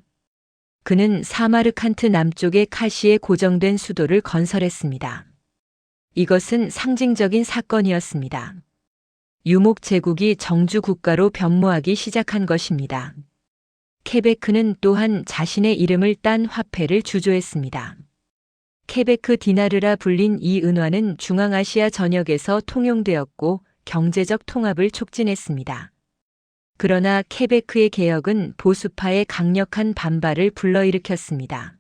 그는 사마르칸트 남쪽의 카시에 고정된 수도를 건설했습니다. 이것은 상징적인 사건이었습니다. 유목 제국이 정주 국가로 변모하기 시작한 것입니다. 케베크는 또한 자신의 이름을 딴 화폐를 주조했습니다. 케베크 디나르라 불린 이 은화는 중앙아시아 전역에서 통용되었고 경제적 통합을 촉진했습니다. 그러나 케베크의 개혁은 보수파의 강력한 반발을 불러일으켰습니다.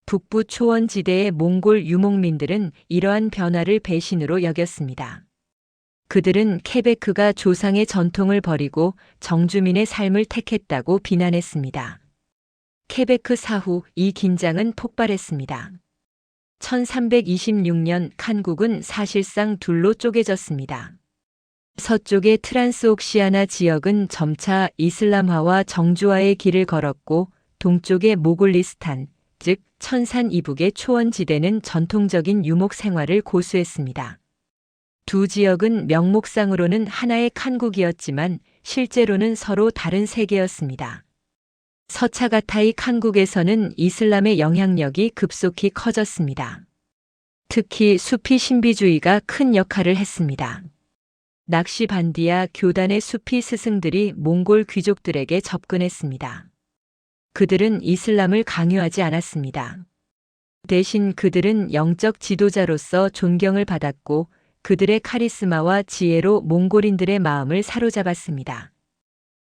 북부 초원지대의 몽골 유목민들은 이러한 변화를 배신으로 여겼습니다. 그들은 케베크가 조상의 전통을 버리고 정주민의 삶을 택했다고 비난했습니다. 케베크 사후 이 긴장은 폭발했습니다. 1326년 칸국은 사실상 둘로 쪼개졌습니다. 서쪽의 트란스옥시아나 지역은 점차 이슬람화와 정주화의 길을 걸었고 동쪽의 모골리스탄, 즉 천산 이북의 초원지대는 전통적인 유목 생활을 고수했습니다. 두 지역은 명목상으로는 하나의 칸국이었지만 실제로는 서로 다른 세계였습니다. 서차가타이 칸국에서는 이슬람의 영향력이 급속히 커졌습니다. 특히 수피 신비주의가 큰 역할을 했습니다. 낚시반디아 교단의 수피 스승들이 몽골 귀족들에게 접근했습니다. 그들은 이슬람을 강요하지 않았습니다. 대신 그들은 영적 지도자로서 존경을 받았고 그들의 카리스마와 지혜로 몽골인들의 마음을 사로잡았습니다.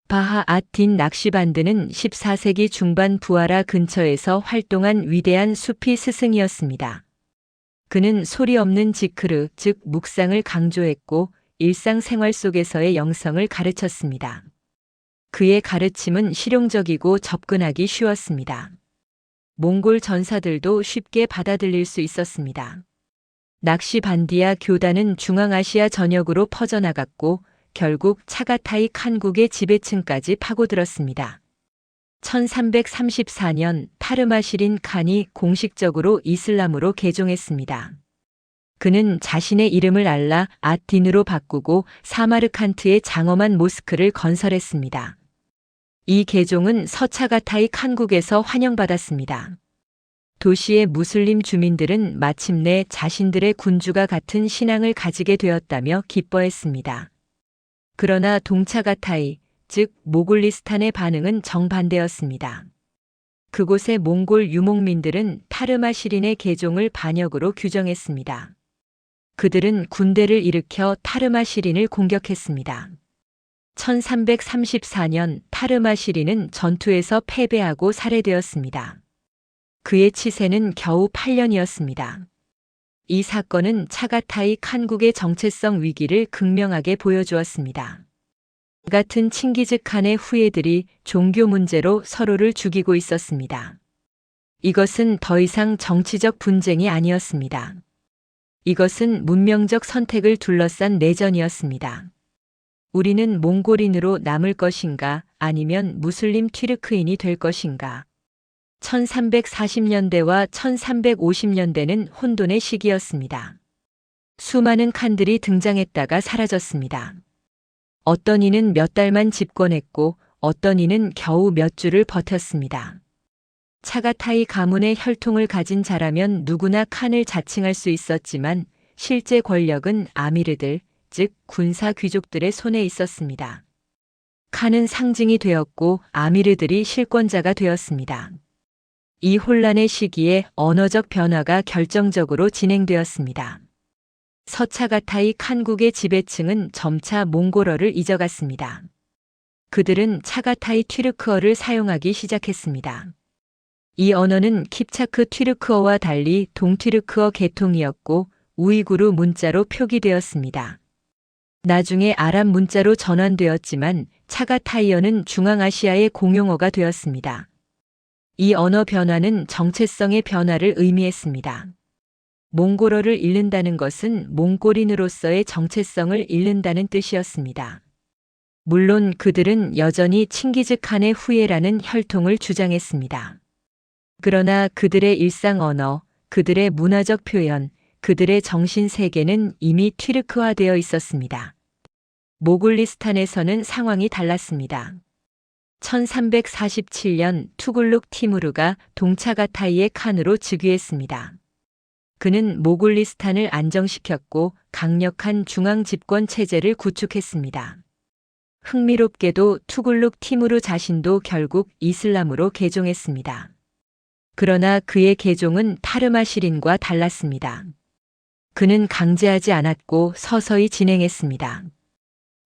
바하 앗딘 낚시반드는 14세기 중반 부하라 근처에서 활동한 위대한 수피 스승이었습니다. 그는 소리 없는 지크르, 즉 묵상을 강조했고 일상생활 속에서의 영성을 가르쳤습니다. 그의 가르침은 실용적이고 접근하기 쉬웠습니다. 몽골 전사들도 쉽게 받아들일 수 있었습니다. 낚시반디아 교단은 중앙아시아 전역으로 퍼져나갔고 결국 차가타이 칸국의 지배층까지 파고들었습니다. 1334년 타르마시린 칸이 공식적으로 이슬람으로 개종했습니다. 그는 자신의 이름을 알라 앗딘으로 바꾸고 사마르칸트의 장엄한 모스크를 건설했습니다. 이 개종은 서차가타이 칸국에서 환영받았습니다. 도시의 무슬림 주민들은 마침내 자신들의 군주가 같은 신앙을 가지게 되었다며 기뻐했습니다. 그러나 동차가타이, 즉 모골리스탄의 반응은 정반대였습니다. 그곳의 몽골 유목민들은 타르마시린의 개종을 반역으로 규정했습니다. 그들은 군대를 일으켜 타르마시린을 공격했습니다. 1334년 타르마시린은 전투에서 패배하고 살해되었습니다. 그의 치세는 겨우 8년이었습니다. 이 사건은 차가타이 칸국의 정체성 위기를 극명하게 보여주었습니다. 같은 칭기즈 칸의 후예들이 종교 문제로 서로를 죽이고 있었습니다. 이것은 더 이상 정치적 분쟁이 아니었습니다. 이것은 문명적 선택을 둘러싼 내전이었습니다. 우리는 몽골인으로 남을 것인가 아니면 무슬림 튀르크인이 될 것인가. 1340년대와 1350년대는 혼돈의 시기였습니다. 수많은 칸들이 등장했다가 사라졌습니다. 어떤 이는 몇 달만 집권했고 어떤 이는 겨우 몇 주를 버텼습니다. 차가타이 가문의 혈통을 가진 자라면 누구나 칸을 자칭할 수 있었지만 실제 권력은 아미르들, 즉 군사 귀족들의 손에 있었습니다. 칸은 상징이 되었고 아미르들이 실권자가 되었습니다. 이 혼란의 시기에 언어적 변화가 결정적으로 진행되었습니다. 서차가타이 칸국의 지배층은 점차 몽골어를 잊어갔습니다. 그들은 차가타이 튀르크어를 사용하기 시작했습니다. 이 언어는 킵차크 튀르크어와 달리 동튀르크어 계통이었고 우이구르 문자로 표기되었습니다. 나중에 아랍 문자로 전환되었지만 차가타이어는 중앙아시아의 공용어가 되었습니다. 이 언어 변화는 정체성의 변화를 의미했습니다. 몽골어를 잃는다는 것은 몽골인으로서의 정체성을 잃는다는 뜻이었습니다. 물론 그들은 여전히 칭기즈칸의 후예라는 혈통을 주장했습니다. 그러나 그들의 일상 언어, 그들의 문화적 표현, 그들의 정신 세계는 이미 튀르크화되어 있었습니다. 모굴리스탄에서는 상황이 달랐습니다. 1347년 투굴룩 티무르가 동차가타이의 칸으로 즉위했습니다. 그는 모굴리스탄을 안정시켰고 강력한 중앙 집권 체제를 구축했습니다. 흥미롭게도 투굴룩 티무르 자신도 결국 이슬람으로 개종했습니다. 그러나 그의 개종은 타르마시린과 달랐습니다. 그는 강제하지 않았고 서서히 진행했습니다.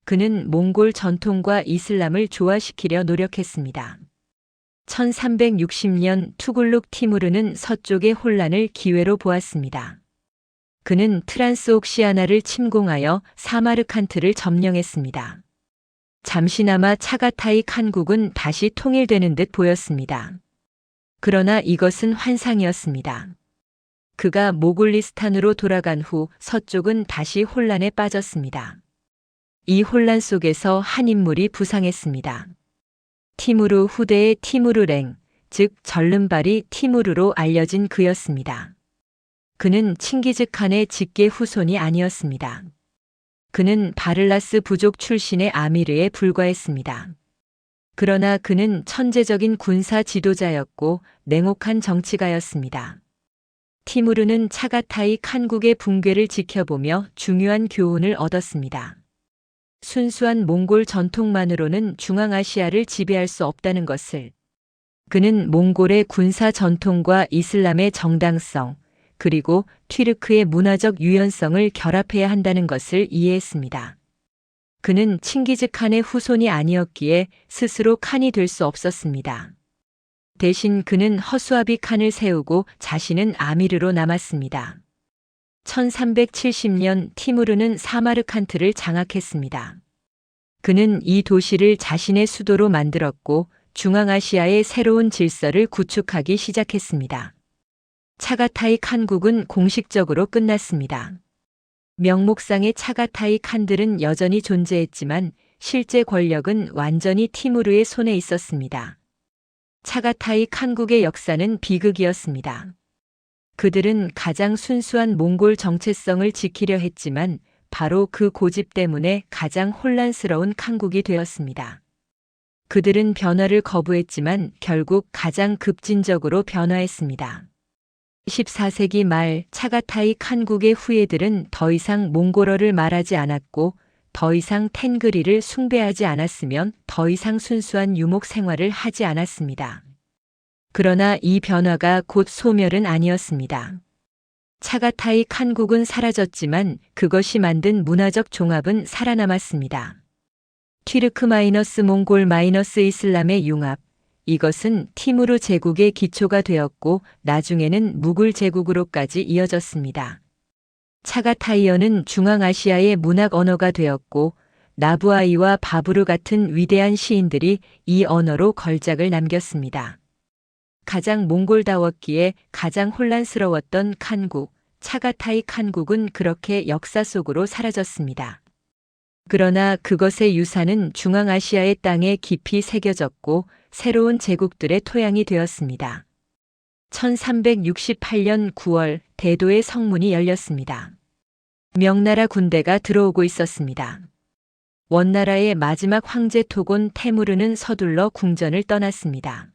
그는 몽골 전통과 이슬람을 조화시키려 노력했습니다. 1360년 투굴룩 티무르는 서쪽의 혼란을 기회로 보았습니다. 그는 트란스옥시아나를 침공하여 사마르칸트를 점령했습니다. 잠시나마 차가타이 칸국은 다시 통일되는 듯 보였습니다. 그러나 이것은 환상이었습니다. 그가 모굴리스탄으로 돌아간 후 서쪽은 다시 혼란에 빠졌습니다. 이 혼란 속에서 한 인물이 부상했습니다. 티무르 후대의 티무르랭, 즉 절름발이 티무르로 알려진 그였습니다. 그는 칭기즈칸의 직계 후손이 아니었습니다. 그는 바를라스 부족 출신의 아미르에 불과했습니다. 그러나 그는 천재적인 군사 지도자였고 냉혹한 정치가였습니다. 티무르는 차가타이 칸국의 붕괴를 지켜보며 중요한 교훈을 얻었습니다. 순수한 몽골 전통만으로는 중앙아시아를 지배할 수 없다는 것을. 그는 몽골의 군사 전통과 이슬람의 정당성, 그리고 튀르크의 문화적 유연성을 결합해야 한다는 것을 이해했습니다. 그는 칭기즈칸의 후손이 아니었기에 스스로 칸이 될 수 없었습니다. 대신 그는 허수아비 칸을 세우고 자신은 아미르로 남았습니다. 1370년 티무르는 사마르칸트를 장악했습니다. 그는 이 도시를 자신의 수도로 만들었고 중앙아시아의 새로운 질서를 구축하기 시작했습니다. 차가타이 칸국은 공식적으로 끝났습니다. 명목상의 차가타이 칸들은 여전히 존재했지만 실제 권력은 완전히 티무르의 손에 있었습니다. 차가타이 칸국의 역사는 비극이었습니다. 그들은 가장 순수한 몽골 정체성을 지키려 했지만 바로 그 고집 때문에 가장 혼란스러운 칸국이 되었습니다. 그들은 변화를 거부했지만 결국 가장 급진적으로 변화했습니다. 14세기 말 차가타이 칸국의 후예들은 더 이상 몽골어를 말하지 않았고 더 이상 텐그리를 숭배하지 않았으면 더 이상 순수한 유목 생활을 하지 않았습니다. 그러나 이 변화가 곧 소멸은 아니었습니다. 차가타이 칸국은 사라졌지만 그것이 만든 문화적 종합은 살아남았습니다. 튀르크 몽골 이슬람의 융합, 이것은 티무르 제국의 기초가 되었고 나중에는 무굴 제국으로까지 이어졌습니다. 차가타이어는 중앙아시아의 문학 언어가 되었고 나부아이와 바부르 같은 위대한 시인들이 이 언어로 걸작을 남겼습니다. 가장 몽골다웠기에 가장 혼란스러웠던 칸국, 차가타이 칸국은 그렇게 역사 속으로 사라졌습니다. 그러나 그것의 유산은 중앙아시아의 땅에 깊이 새겨졌고 새로운 제국들의 토양이 되었습니다. 1368년 9월 대도의 성문이 열렸습니다. 명나라 군대가 들어오고 있었습니다. 원나라의 마지막 황제 토곤 테무르는 서둘러 궁전을 떠났습니다.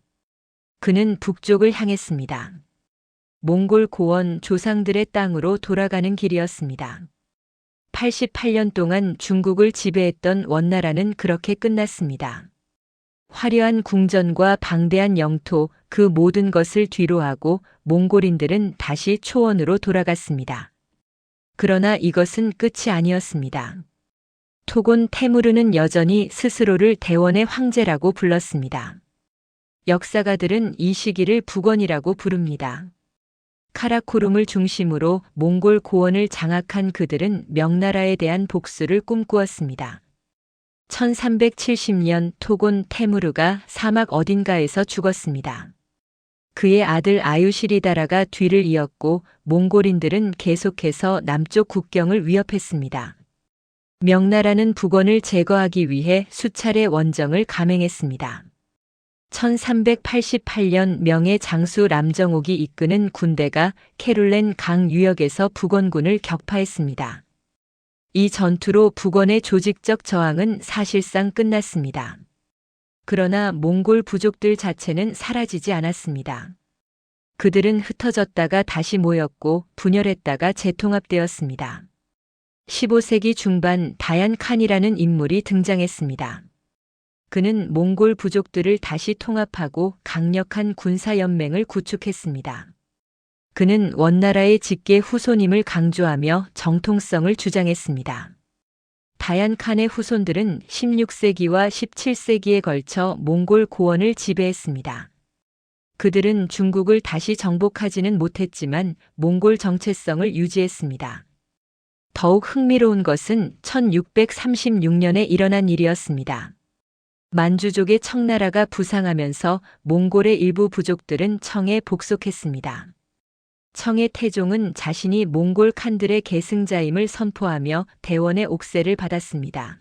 그는 북쪽을 향했습니다. 몽골 고원 조상들의 땅으로 돌아가는 길이었습니다. 88년 동안 중국을 지배했던 원나라는 그렇게 끝났습니다. 화려한 궁전과 방대한 영토, 그 모든 것을 뒤로하고 몽골인들은 다시 초원으로 돌아갔습니다. 그러나 이것은 끝이 아니었습니다. 토곤 테무르는 여전히 스스로를 대원의 황제라고 불렀습니다. 역사가들은 이 시기를 북원이라고 부릅니다. 카라코룸을 중심으로 몽골 고원을 장악한 그들은 명나라에 대한 복수를 꿈꾸었습니다. 1370년 토곤 테무르가 사막 어딘가에서 죽었습니다. 그의 아들 아유시리다라가 뒤를 이었고 몽골인들은 계속해서 남쪽 국경을 위협했습니다. 명나라는 북원을 제거하기 위해 수차례 원정을 감행했습니다. 1388년 명의 장수 람정옥이 이끄는 군대가 케룰렌 강 유역에서 북원군을 격파했습니다. 이 전투로 북원의 조직적 저항은 사실상 끝났습니다. 그러나 몽골 부족들 자체는 사라지지 않았습니다. 그들은 흩어졌다가 다시 모였고 분열했다가 재통합되었습니다. 15세기 중반 다얀 칸이라는 인물이 등장했습니다. 그는 몽골 부족들을 다시 통합하고 강력한 군사연맹을 구축했습니다. 그는 원나라의 직계 후손임을 강조하며 정통성을 주장했습니다. 다얀 칸의 후손들은 16세기와 17세기에 걸쳐 몽골 고원을 지배했습니다. 그들은 중국을 다시 정복하지는 못했지만 몽골 정체성을 유지했습니다. 더욱 흥미로운 것은 1636년에 일어난 일이었습니다. 만주족의 청나라가 부상하면서 몽골의 일부 부족들은 청에 복속했습니다. 청의 태종은 자신이 몽골 칸들의 계승자임을 선포하며 대원의 옥세를 받았습니다.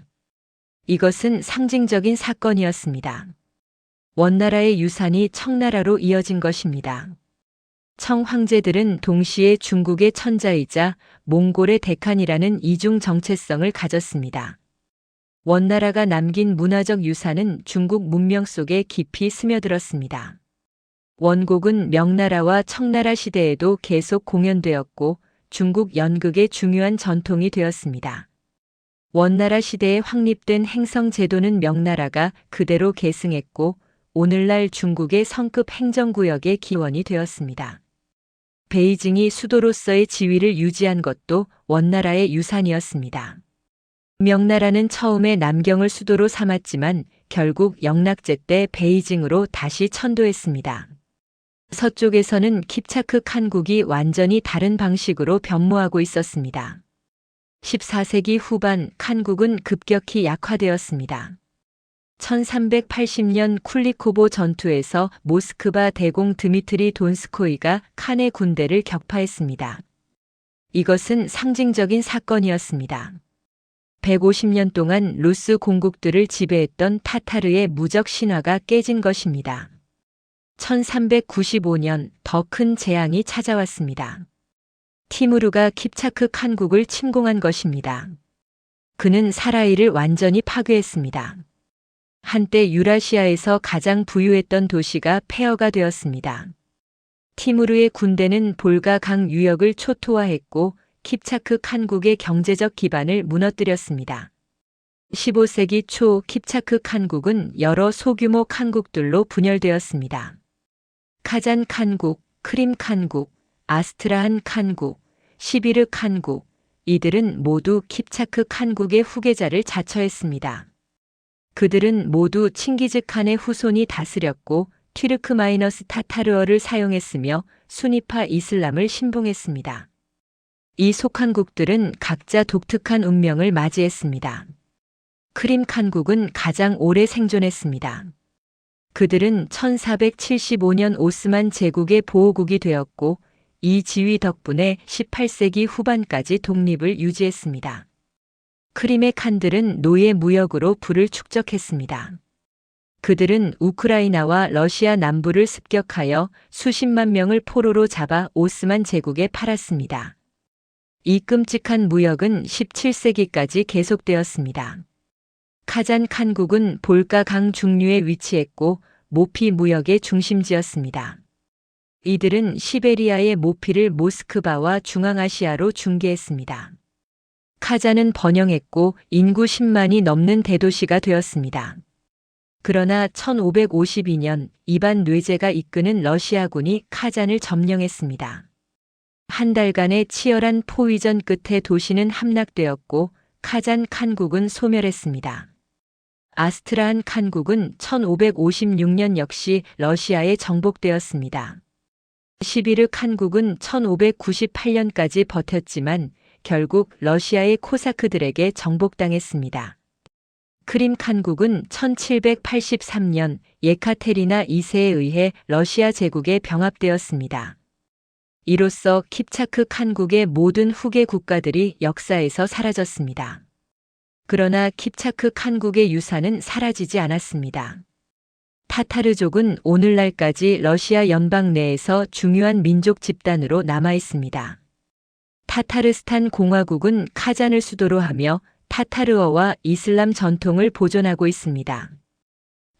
이것은 상징적인 사건이었습니다. 원나라의 유산이 청나라로 이어진 것입니다. 청 황제들은 동시에 중국의 천자이자 몽골의 대칸이라는 이중 정체성을 가졌습니다. 원나라가 남긴 문화적 유산은 중국 문명 속에 깊이 스며들었습니다. 원곡은 명나라와 청나라 시대에도 계속 공연되었고 중국 연극의 중요한 전통이 되었습니다. 원나라 시대에 확립된 행성 제도는 명나라가 그대로 계승했고 오늘날 중국의 성급 행정구역의 기원이 되었습니다. 베이징이 수도로서의 지위를 유지한 것도 원나라의 유산이었습니다. 명나라는 처음에 남경을 수도로 삼았지만 결국 영락제 때 베이징으로 다시 천도했습니다. 서쪽에서는 킵차크 칸국이 완전히 다른 방식으로 변모하고 있었습니다. 14세기 후반 칸국은 급격히 약화되었습니다. 1380년 쿨리코보 전투에서 모스크바 대공 드미트리 돈스코이가 칸의 군대를 격파했습니다. 이것은 상징적인 사건이었습니다. 150년 동안 루스 공국들을 지배했던 타타르의 무적 신화가 깨진 것입니다. 1395년 더 큰 재앙이 찾아왔습니다. 티무르가 킵차크 칸국을 침공한 것입니다. 그는 사라이를 완전히 파괴했습니다. 한때 유라시아에서 가장 부유했던 도시가 폐허가 되었습니다. 티무르의 군대는 볼가 강 유역을 초토화했고 킵차크 칸국의 경제적 기반을 무너뜨렸습니다. 15세기 초 킵차크 칸국은 여러 소규모 칸국들로 분열되었습니다. 카잔 칸국, 크림 칸국, 아스트라한 칸국, 시비르 칸국, 이들은 모두 킵차크 칸국의 후계자를 자처했습니다. 그들은 모두 칭기즈 칸의 후손이 다스렸고 튀르크마이너스 타타르어를 사용했으며 수니파 이슬람을 신봉했습니다. 이 속한국들은 각자 독특한 운명을 맞이했습니다. 크림 칸국은 가장 오래 생존했습니다. 그들은 1475년 오스만 제국의 보호국이 되었고 이 지위 덕분에 18세기 후반까지 독립을 유지했습니다. 크림의 칸들은 노예 무역으로 부를 축적했습니다. 그들은 우크라이나와 러시아 남부를 습격하여 수십만 명을 포로로 잡아 오스만 제국에 팔았습니다. 이 끔찍한 무역은 17세기까지 계속되었습니다. 카잔 칸국은 볼가 강 중류에 위치했고 모피 무역의 중심지였습니다. 이들은 시베리아의 모피를 모스크바와 중앙아시아로 중개했습니다. 카잔은 번영했고 인구 10만이 넘는 대도시가 되었습니다. 그러나 1552년 이반 뇌제가 이끄는 러시아군이 카잔을 점령했습니다. 한 달간의 치열한 포위전 끝에 도시는 함락되었고 카잔 칸국은 소멸했습니다. 아스트라한 칸국은 1556년 역시 러시아에 정복되었습니다. 시비르 칸국은 1598년까지 버텼지만 결국 러시아의 코사크들에게 정복당했습니다. 크림 칸국은 1783년 예카테리나 2세에 의해 러시아 제국에 병합되었습니다. 이로써 킵차크 칸국의 모든 후계 국가들이 역사에서 사라졌습니다. 그러나 킵차크 칸국의 유산은 사라지지 않았습니다. 타타르족은 오늘날까지 러시아 연방 내에서 중요한 민족 집단으로 남아 있습니다. 타타르스탄 공화국은 카잔을 수도로 하며 타타르어와 이슬람 전통을 보존하고 있습니다.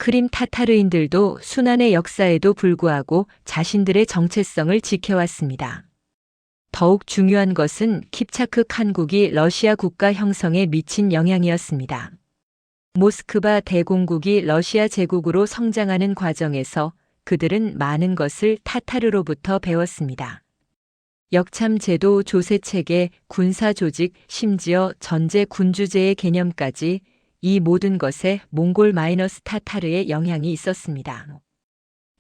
크림 타타르인들도 순환의 역사에도 불구하고 자신들의 정체성을 지켜왔습니다. 더욱 중요한 것은 킵차크 칸국이 러시아 국가 형성에 미친 영향이었습니다. 모스크바 대공국이 러시아 제국으로 성장하는 과정에서 그들은 많은 것을 타타르로부터 배웠습니다. 역참 제도, 조세 체계, 군사 조직, 심지어 전제 군주제의 개념까지 이 모든 것에 몽골-타타르의 영향이 있었습니다.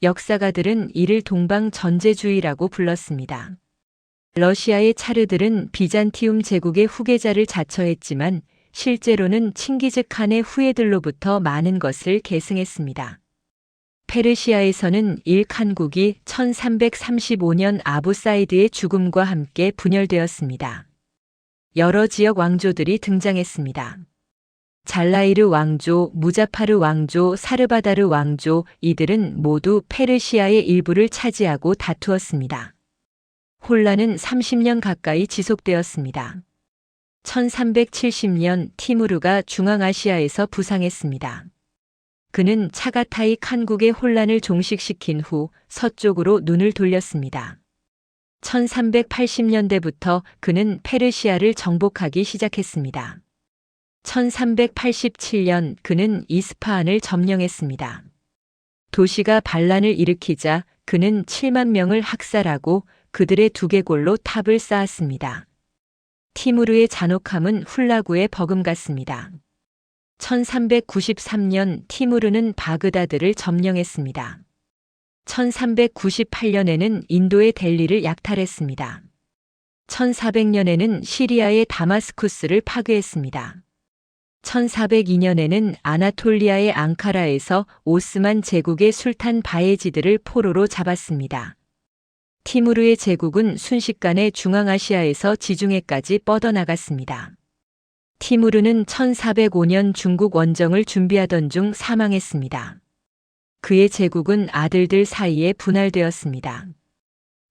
역사가들은 이를 동방 전제주의라고 불렀습니다. 러시아의 차르들은 비잔티움 제국의 후계자를 자처했지만 실제로는 칭기즈 칸의 후예들로부터 많은 것을 계승했습니다. 페르시아에서는 일칸국이 1335년 아부사이드의 죽음과 함께 분열되었습니다. 여러 지역 왕조들이 등장했습니다. 잘라이르 왕조, 무자파르 왕조, 사르바다르 왕조, 이들은 모두 페르시아의 일부를 차지하고 다투었습니다. 혼란은 30년 가까이 지속되었습니다. 1370년 티무르가 중앙아시아에서 부상했습니다. 그는 차가타이 칸국의 혼란을 종식시킨 후 서쪽으로 눈을 돌렸습니다. 1380년대부터 그는 페르시아를 정복하기 시작했습니다. 1387년 그는 이스파한을 점령했습니다. 도시가 반란을 일으키자 그는 7만 명을 학살하고 그들의 두개골로 탑을 쌓았습니다. 티무르의 잔혹함은 훌라구에 버금갔습니다. 1393년 티무르는 바그다드를 점령했습니다. 1398년에는 인도의 델리를 약탈했습니다. 1400년에는 시리아의 다마스쿠스를 파괴했습니다. 1402년에는 아나톨리아의 앙카라에서 오스만 제국의 술탄 바예지드를 포로로 잡았습니다. 티무르의 제국은 순식간에 중앙아시아에서 지중해까지 뻗어나갔습니다. 티무르는 1405년 중국 원정을 준비하던 중 사망했습니다. 그의 제국은 아들들 사이에 분할되었습니다.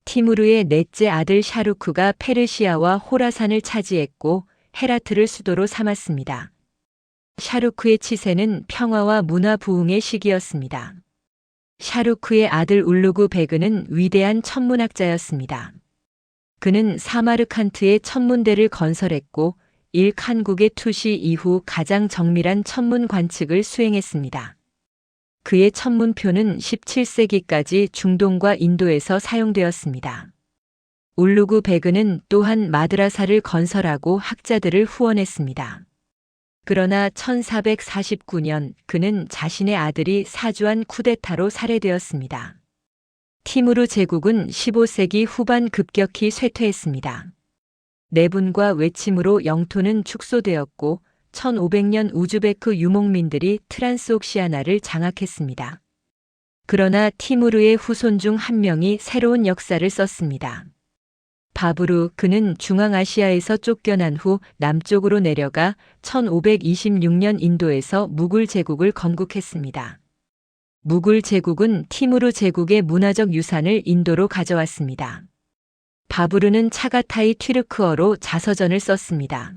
티무르의 넷째 아들 샤루크가 페르시아와 호라산을 차지했고 헤라트를 수도로 삼았습니다. 샤루크의 치세는 평화와 문화 부흥의 시기였습니다. 샤루크의 아들 울루그 베그는 위대한 천문학자였습니다. 그는 사마르칸트의 천문대를 건설했고 일칸국의 투시 이후 가장 정밀한 천문 관측을 수행했습니다. 그의 천문표는 17세기까지 중동과 인도에서 사용되었습니다. 울루그 베그는 또한 마드라사를 건설하고 학자들을 후원했습니다. 그러나 1449년 그는 자신의 아들이 사주한 쿠데타로 살해되었습니다. 티무르 제국은 15세기 후반 급격히 쇠퇴했습니다. 내분과 외침으로 영토는 축소되었고 1500년 우즈베크 유목민들이 트란스옥시아나를 장악했습니다. 그러나 티무르의 후손 중 한 명이 새로운 역사를 썼습니다. 바브루, 그는 중앙아시아에서 쫓겨난 후 남쪽으로 내려가 1526년 인도에서 무굴 제국을 건국했습니다. 무굴 제국은 티무르 제국의 문화적 유산을 인도로 가져왔습니다. 바브르는 차가타이 튀르크어로 자서전을 썼습니다.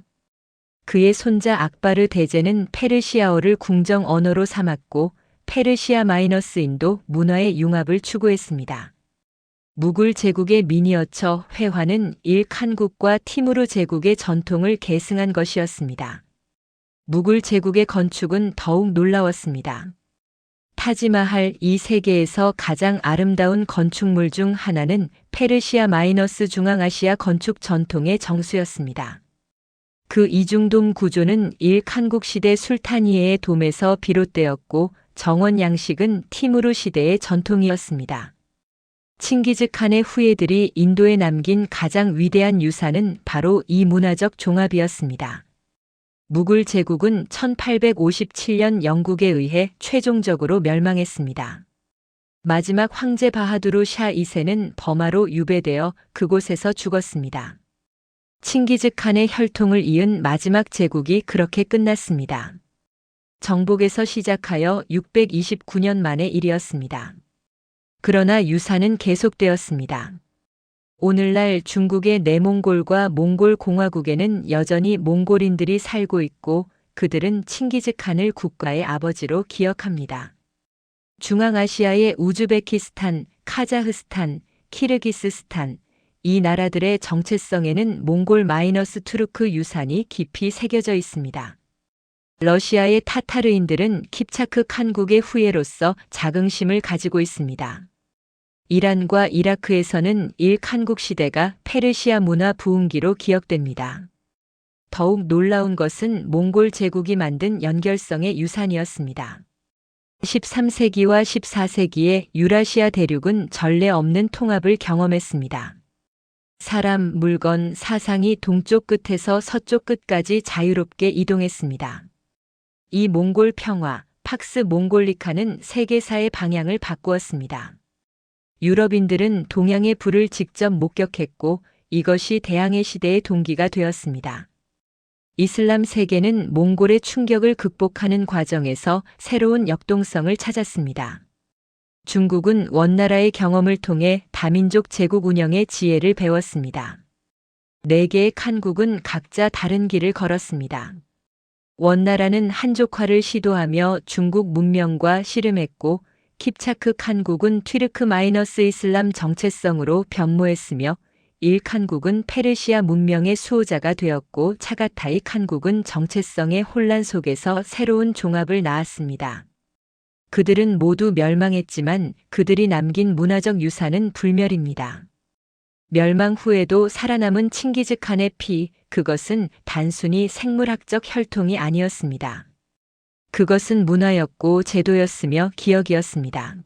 그의 손자 악바르 대제는 페르시아어를 궁정 언어로 삼았고 페르시아-인도 문화의 융합을 추구했습니다. 무굴 제국의 미니어처 회화는 일칸국과 티무르 제국의 전통을 계승한 것이었습니다. 무굴 제국의 건축은 더욱 놀라웠습니다. 타지마할. 이 세계에서 가장 아름다운 건축물 중 하나는 페르시아 마이너스 중앙아시아 건축 전통의 정수였습니다. 그 이중돔 구조는 칸국 시대 술타니에의 돔에서 비롯되었고 정원 양식은 티무르 시대의 전통이었습니다. 칭기즈 칸의 후예들이 인도에 남긴 가장 위대한 유산은 바로 이 문화적 종합이었습니다. 무굴 제국은 1857년 영국에 의해 최종적으로 멸망했습니다. 마지막 황제 바하두르 샤 2세는 버마로 유배되어 그곳에서 죽었습니다. 칭기즈 칸의 혈통을 이은 마지막 제국이 그렇게 끝났습니다. 정복에서 시작하여 629년 만의 일이었습니다. 그러나 유산은 계속되었습니다. 오늘날 중국의 내몽골과 몽골 공화국에는 여전히 몽골인들이 살고 있고 그들은 칭기즈 칸을 국가의 아버지로 기억합니다. 중앙아시아의 우즈베키스탄, 카자흐스탄, 키르기스스탄, 이 나라들의 정체성에는 몽골 마이너스 투르크 유산이 깊이 새겨져 있습니다. 러시아의 타타르인들은 킵차크 칸국의 후예로서 자긍심을 가지고 있습니다. 이란과 이라크에서는 칸국 시대가 페르시아 문화 부흥기로 기억됩니다. 더욱 놀라운 것은 몽골 제국이 만든 연결성의 유산이었습니다. 13세기와 14세기에 유라시아 대륙은 전례 없는 통합을 경험했습니다. 사람, 물건, 사상이 동쪽 끝에서 서쪽 끝까지 자유롭게 이동했습니다. 이 몽골 평화, 팍스 몽골리카는 세계사의 방향을 바꾸었습니다. 유럽인들은 동양의 불을 직접 목격했고 이것이 대항해 시대의 동기가 되었습니다. 이슬람 세계는 몽골의 충격을 극복하는 과정에서 새로운 역동성을 찾았습니다. 중국은 원나라의 경험을 통해 다민족 제국 운영의 지혜를 배웠습니다. 4개의 칸국은 각자 다른 길을 걸었습니다. 원나라는 한족화를 시도하며 중국 문명과 씨름했고 킵차크 칸국은 튀르크 마이너스 이슬람 정체성으로 변모했으며 칸국은 페르시아 문명의 수호자가 되었고 차가타이 칸국은 정체성의 혼란 속에서 새로운 종합을 낳았습니다. 그들은 모두 멸망했지만 그들이 남긴 문화적 유산은 불멸입니다. 멸망 후에도 살아남은 칭기즈 칸의 피, 그것은 단순히 생물학적 혈통이 아니었습니다. 그것은 문화였고 제도였으며 기억이었습니다.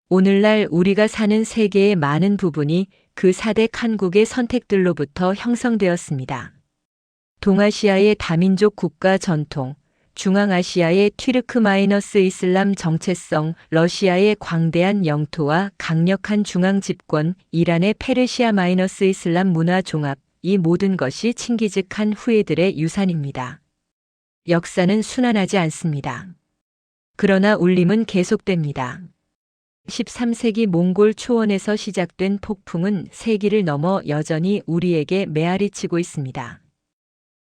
오늘날 우리가 사는 세계의 많은 부분이 그 4대 칸국의 선택들로부터 형성되었습니다. 동아시아의 다민족 국가 전통, 중앙아시아의 튀르크 마이너스 이슬람 정체성, 러시아의 광대한 영토와 강력한 중앙 집권, 이란의 페르시아 마이너스 이슬람 문화 종합, 이 모든 것이 칭기즈 칸 후예들의 유산입니다. 역사는 순환하지 않습니다. 그러나 울림은 계속됩니다. 13세기 몽골 초원에서 시작된 폭풍은 세기를 넘어 여전히 우리에게 메아리치고 있습니다.